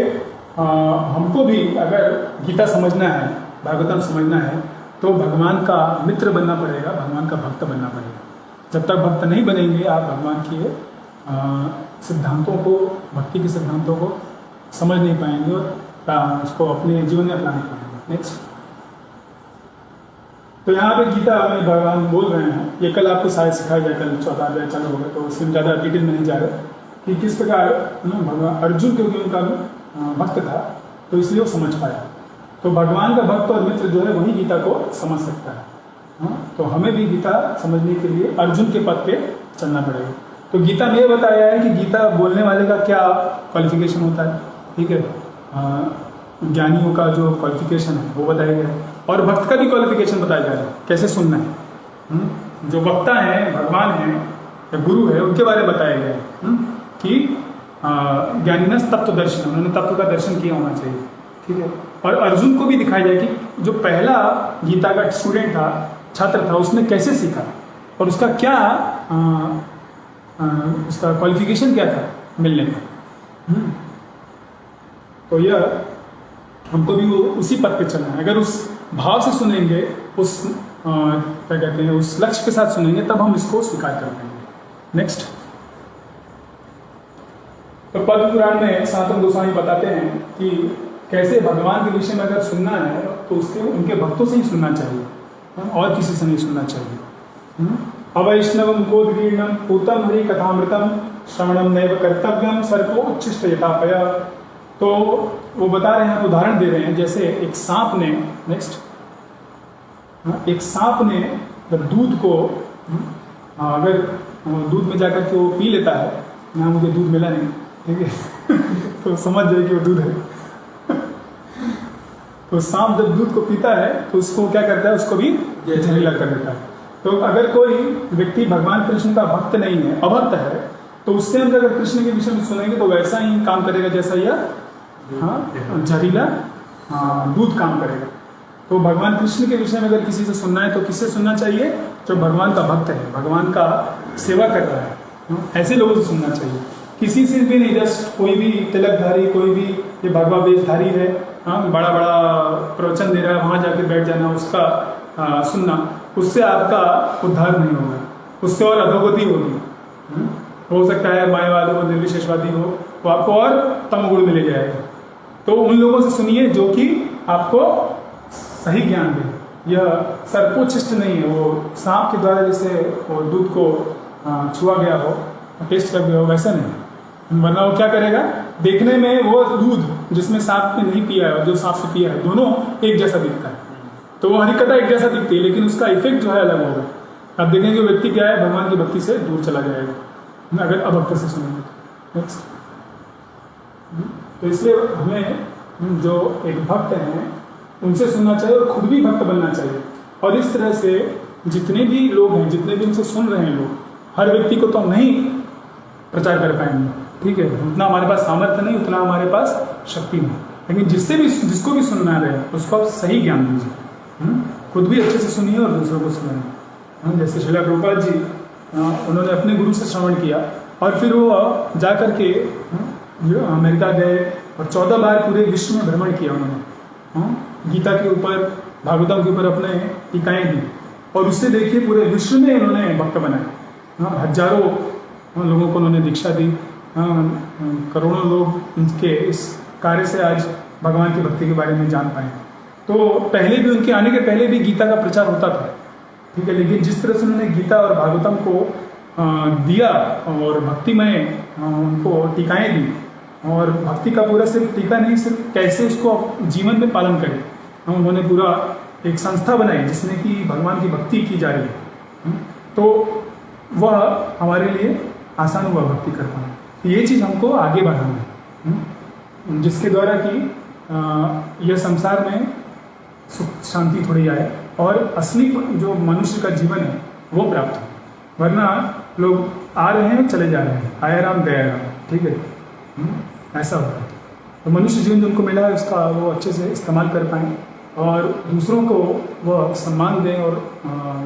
हमको भी अगर गीता समझना है, भागवतम समझना है, तो भगवान का मित्र बनना पड़ेगा, भगवान का भक्त बनना पड़ेगा। जब तक भक्त नहीं बनेंगे आप भगवान के सिद्धांतों को, भक्ति के सिद्धांतों को समझ नहीं पाएंगे और उसको अपने जीवन में अपना नहीं पाएंगे। नेक्स्ट। तो यहाँ पे गीता में भगवान बोल रहे हैं, ये कल आपको शायद सिखाया जाए, कल 14 अध्याय चालू होगा, तो उसमें ज़्यादा डिटेल में नहीं जा रहा कि किस प्रकार भगवान अर्जुन, क्योंकि उनका भक्त था तो इसलिए वो समझ पाया। तो भगवान का भक्त और मित्र जो है वही गीता को समझ सकता है। तो हमें भी गीता समझने के लिए अर्जुन के पथ पे चलना पड़ेगा। तो गीता में ये बताया है कि गीता बोलने वाले का क्या क्वालिफिकेशन होता है, ठीक है। ज्ञानियों का जो क्वालिफिकेशन है वो बताया गया है, और भक्त का भी क्वालिफिकेशन बताया जा रहा है, कैसे सुनना है। जो वक्ता है, भगवान है या गुरु है, उनके बारे में बताया गया है कि ज्ञानिनस तत्व दर्शन, उन्होंने तत्व का दर्शन किया होना चाहिए, ठीक है। और अर्जुन को भी दिखाया जाए कि जो पहला गीता का स्टूडेंट था, छात्र था उसने कैसे सीखा और उसका क्या उसका क्वालिफिकेशन क्या था मिलने का। तो यह हमको भी वो उसी पद पे चलना है। अगर उस भाव से सुनेंगे, उस क्या कहते हैं उस लक्ष्य के साथ सुनेंगे, तब हम इसको स्वीकार कर पाएंगे। नेक्स्ट, तो पद्म पुराण में सनातन गोस्वामी बताते हैं कि कैसे भगवान के विषय में अगर सुनना है तो उसके उनके भक्तों से ही सुनना चाहिए और किसी से नहीं सुनना चाहिए। अवैष्णवम गोदगीर्णम पूतम हरि कथामृतम श्रवणम नैव कर्तव्यम सर्वो उच्छिष्ट यथापय। तो वो बता रहे हैं, उदाहरण दे रहे हैं, जैसे एक सांप ने, नेक्स्ट, एक सांप ने जब दूध को अगर दूध में जाकर के वो पी लेता है, यहाँ मुझे दूध मिला नहीं, ठीक है तो समझ जाए कि वो दूध है तो सांप जब दूध को पीता है तो उसको क्या करता है, उसको भी जहरीला कर देता है। तो अगर कोई व्यक्ति भगवान कृष्ण का भक्त नहीं है, अभक्त है, तो उससे हम अगर कृष्ण के विषय में सुनेंगे तो वैसा ही काम करेगा जैसा यह जहरीला दूध काम करेगा। तो भगवान कृष्ण के विषय में अगर किसी से सुनना है तो किससे सुनना चाहिए? जो भगवान का भक्त है, भगवान का सेवा कर रहा है, ऐसे लोगों से सुनना चाहिए। किसी से भी नहीं, जस्ट कोई भी तिलकधारी, कोई भी ये भगवा वेशधारी है, बड़ा बड़ा प्रवचन दे रहा है, वहाँ जाकर बैठ जाना, उसका सुनना, उससे आपका उद्धार नहीं होगा, उससे और अधोगति होगी। हो सकता है मायावादी हो, निर्विशेषवादी हो, तो आपको और तमगुण मिले जाएगा। तो उन लोगों से सुनिए जो कि आपको सही ज्ञान दे। यह सर्पोच्छिष्ट नहीं है, वो सांप के द्वारा जैसे वो दूध को छुआ गया हो, टेस्ट कर गया हो, वैसा नहीं। वरना वो क्या करेगा, देखने में वो दूध जिसमें सांप ने नहीं पिया है और जो सांप से पिया है, दोनों एक जैसा दिखता है। तो वो हरिकथा एक जैसा दिखती है, लेकिन उसका इफेक्ट जो है अलग होगा। अब देखेंगे व्यक्ति क्या है, भगवान की भक्ति से दूर चला जाएगा अगर अभक्त से सुनेंगे। तो इसलिए हमें जो एक भक्त हैं उनसे सुनना चाहिए और खुद भी भक्त बनना चाहिए। और इस तरह से जितने भी लोग हैं, जितने भी उनसे सुन रहे हैं लोग, हर व्यक्ति को तो हम नहीं प्रचार कर पाएंगे, ठीक है, उतना हमारे पास सामर्थ्य नहीं, उतना हमारे पास शक्ति नहीं, लेकिन जिसको भी सुनना रहे उसको आप सही ज्ञान दीजिए। खुद भी अच्छे से सुनिए और दूसरों को सुनाइए। जैसे श्रील प्रभुपाद जी, उन्होंने अपने गुरु से श्रवण किया और फिर वो जा करके अमेरिका गए और 14 बार पूरे विश्व में भ्रमण किया उन्होंने। गीता के ऊपर, भागवतम के ऊपर अपने टीकाएँ दी और उससे देखिए पूरे विश्व में उन्होंने भक्त बनाए। हजारों लोगों को उन्होंने दीक्षा दी, करोड़ों लोग उनके इस कार्य से आज भगवान की भक्ति के बारे में जान पाए। तो पहले भी, उनके आने के पहले भी गीता का प्रचार होता था, ठीक है, लेकिन जिस तरह से उन्होंने गीता और भागवतम को दिया और भक्तिमय उनको टीकाएँ दी, और भक्ति का पूरा सिर्फ टीका नहीं, सिर्फ कैसे उसको जीवन में पालन करें, उन्होंने पूरा एक संस्था बनाई जिसमें कि भगवान की भक्ति की जा रही है। तो वह हमारे लिए आसान हुआ भक्ति कर पाना। ये चीज़ हमको आगे बढ़ाना है, जिसके द्वारा कि यह संसार में सुख शांति थोड़ी आए और असली जो मनुष्य का जीवन है वो प्राप्त हो। वरना लोग आ रहे हैं, चले जा रहे हैं, आया राम गया राम, ठीक है, ऐसा होता है। तो मनुष्य जीवन जो उनको मिला है उसका वो अच्छे से इस्तेमाल कर पाएँ और दूसरों को वह सम्मान दें। और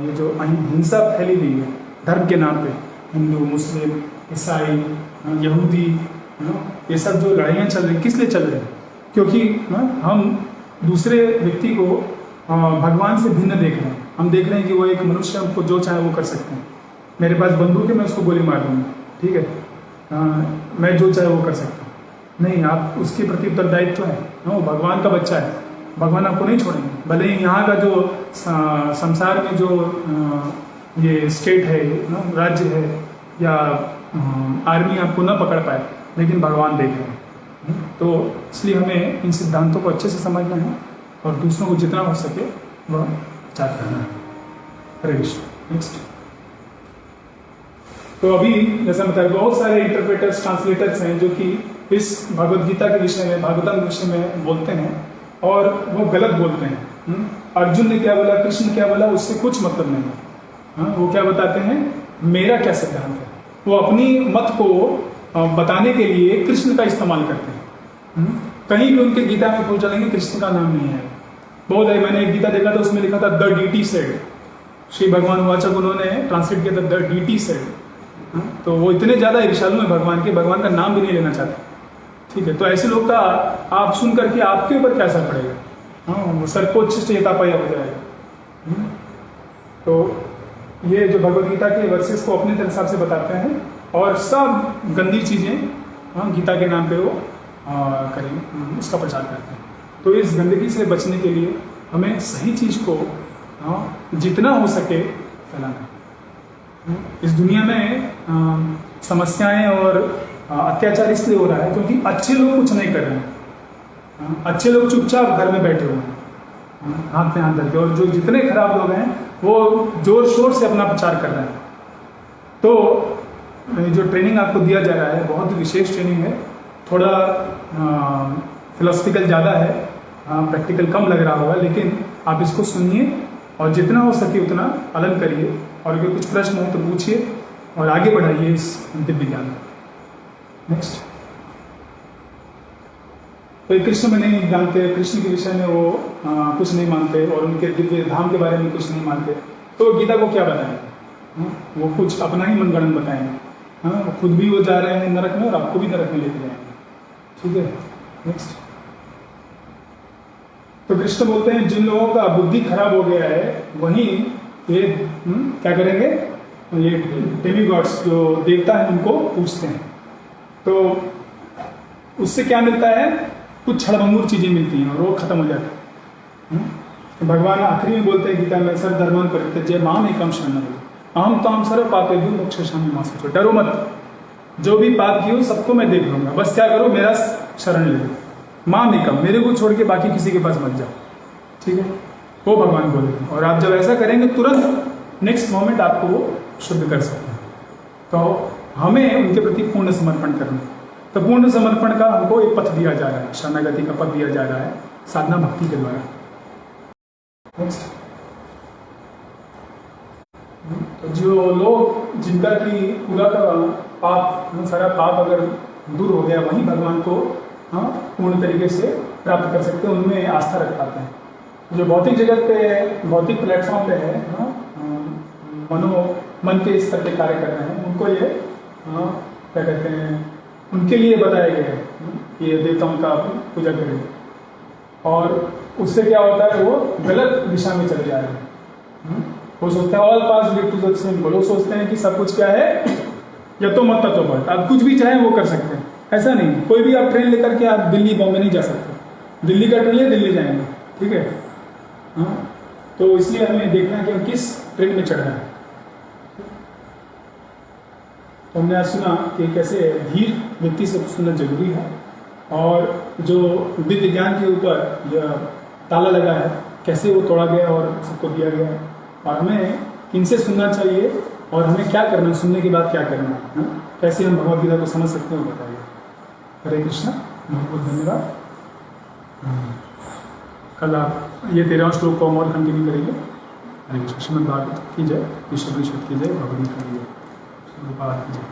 ये जो हिंसा फैली हुई है धर्म के नाम पे, हिंदू, मुस्लिम, ईसाई, यहूदी, ये सब जो लड़ाइयाँ चल रही, किस लिए चल रही हैं? क्योंकि हम दूसरे व्यक्ति को भगवान से भिन्न देख रहे हैं। हम देख रहे हैं कि वो एक मनुष्य, हमको जो चाहे वो कर सकते हैं। मेरे पास बंदूक है, मैं उसको गोली मार दूँगा, ठीक है, मैं जो चाहे वो कर सकता हूँ। नहीं, आप उसके प्रति उत्तरदायित्व है, वो भगवान का बच्चा है, भगवान आपको नहीं छोड़ेंगे। भले ही यहाँ का जो संसार में जो ये स्टेट है, राज्य है या आर्मी आपको ना पकड़ पाए, लेकिन भगवान देख रहे हैं। तो इसलिए हमें इन सिद्धांतों को अच्छे से समझना है और दूसरों को जितना हो सके वह प्रचार करना है। हरे कृष्ण। नेक्स्ट, तो अभी जैसा बताया, बहुत सारे इंटरप्रेटर्स, ट्रांसलेटर्स हैं जो कि इस भगवद गीता के विषय में, भागवतम के विषय में बोलते हैं और वो गलत बोलते हैं। अर्जुन ने क्या बोला, कृष्ण क्या बोला, उससे कुछ मतलब नहीं है। वो क्या बताते हैं, मेरा क्या सिद्धांत है। वो अपनी मत को बताने के लिए कृष्ण का इस्तेमाल करते हैं। कहीं भी उनके गीता में खोज चलेंगे, कृष्ण का नाम नहीं है। बहुत है, मैंने एक गीता देखा था, उसमें लिखा था द डीटी सेड, श्री भगवान वाचक उन्होंने ट्रांसलेट किया था द डीटी सेड, तो वो इतने ज़्यादा ईर्ष्यालु हैं भगवान के, भगवान का नाम भी नहीं लेना चाहते। ठीक है, तो ऐसे लोग का आप सुन करके आपके ऊपर क्या असर पड़ेगा? हाँ, वो सर्वोच्च यथापाया हो जाएगा। तो ये जो भगवद गीता के वर्सेस को अपने हिसाब से बताते हैं और सब गंदी चीज़ें गीता के नाम पे वो करेंगे, उसका प्रचार करते हैं। तो इस गंदगी से बचने के लिए हमें सही चीज़ को जितना हो सके फैलाना। इस दुनिया में समस्याएं और अत्याचार इसलिए हो रहा है क्योंकि अच्छे लोग कुछ नहीं कर रहे हैं। अच्छे लोग चुपचाप घर में बैठे हुए हैं, हाथ में हाथ धरते, और जो जितने खराब लोग हैं वो जोर शोर से अपना प्रचार कर रहे हैं। तो जो ट्रेनिंग आपको दिया जा रहा है बहुत ही विशेष ट्रेनिंग है, थोड़ा फिलोसफिकल ज़्यादा है, प्रैक्टिकल कम लग रहा होगा, लेकिन आप इसको सुनिए और जितना हो सके उतना पालन करिए, और अगर कुछ प्रश्न हो तो पूछिए और आगे बढ़ाइए इस दिव्य ज्ञान। नेक्स्ट, तो कृष्ण में नहीं जानते, कृष्ण के विषय में वो कुछ नहीं मानते और उनके दिव्य धाम के बारे में कुछ नहीं मानते, तो गीता को क्या बताएंगे? वो कुछ अपना ही मनगढ़ंत बताएंगे। खुद भी वो जा रहे हैं नरक में और आपको भी नरक में लेके जाएंगे। ठीक है, नेक्स्ट। तो कृष्ण बोलते हैं जिन लोगों का बुद्धि खराब हो गया है वहीं ये क्या करेंगे? ये डेमीगॉड्स जो देवता है उनको पूछते हैं। तो उससे क्या मिलता है? कुछ क्षणभंगुर चीजें मिलती हैं और वो खत्म हो जाता है। तो भगवान आखिरी में बोलते हैं गीता में, सर्व धर्मान् परित्यज्य माम एकम शरणं व्रज अहम त्वां सर्व पापेभ्यो मोक्षयिष्यामि मा शुचः। डरो मत, जो भी पाप किए सबको मैं देख लूंगा, बस क्या करो? मेरा शरण ले लो। माम एकम, मेरे को छोड़ के बाकी किसी के पास मत जाओ। ठीक है, वो भगवान बोले। और आप जब ऐसा करेंगे तुरंत नेक्स्ट मोमेंट आपको वो शुद्ध कर सकते हैं। तो हमें उनके प्रति पूर्ण समर्पण करना। तो पूर्ण समर्पण का हमको एक पथ दिया जा रहा है, शरणागति का पथ दिया जा रहा है साधना भक्ति के द्वारा। नेक्स्ट, तो जो लोग जिनका की पूरा का पाप, सारा पाप अगर दूर हो गया, वहीं भगवान को पूर्ण तरीके से प्राप्त कर सकते हैं, उनमें आस्था रख पाते हैं। जो भौतिक जगत पे, भौतिक प्लेटफॉर्म पे है, मन के स्तर पे कार्य कर रहे हैं, उनको ये क्या कहते हैं, उनके लिए बताया गया है कि ये देवताओं का पूजा करें, और उससे क्या होता है? वो गलत दिशा में चले जा रहे हैं। वो सोचते हैं all paths lead to the same goal. वो सोचते हैं कि सब कुछ क्या है, या तो मत तत्व पर आप कुछ भी चाहें वो कर सकते हैं। ऐसा नहीं, कोई भी आप ट्रेन लेकर के आप दिल्ली बॉम्बे नहीं जा सकते। दिल्ली का ट्रेन ले दिल्ली जाएंगे, ठीक है। तो इसलिए हमें देखना है कि हम किस ट्रेन में चढ़ रहे हैं। तो हमने आज सुना कि कैसे धीर व्यक्ति से सुनना जरूरी है, और जो दिव्य ज्ञान के ऊपर ताला लगा है कैसे वो तोड़ा गया और सबको दिया गया है, और हमें किनसे सुनना चाहिए और हमें क्या करना है, सुनने के बाद क्या करना है, कैसे हम भगवद गीता को समझ सकते हैं बताइए। हरे कृष्णा, बहुत बहुत धन्यवाद। कल आप ये 13वां श्लोक को हम और कंटिन्यू करेंगे। हरे कृष्ण। श्रीमद् भागवत की जय, विश्व परिषद की जय, भगवद गीता की जय, गोपाल की जय।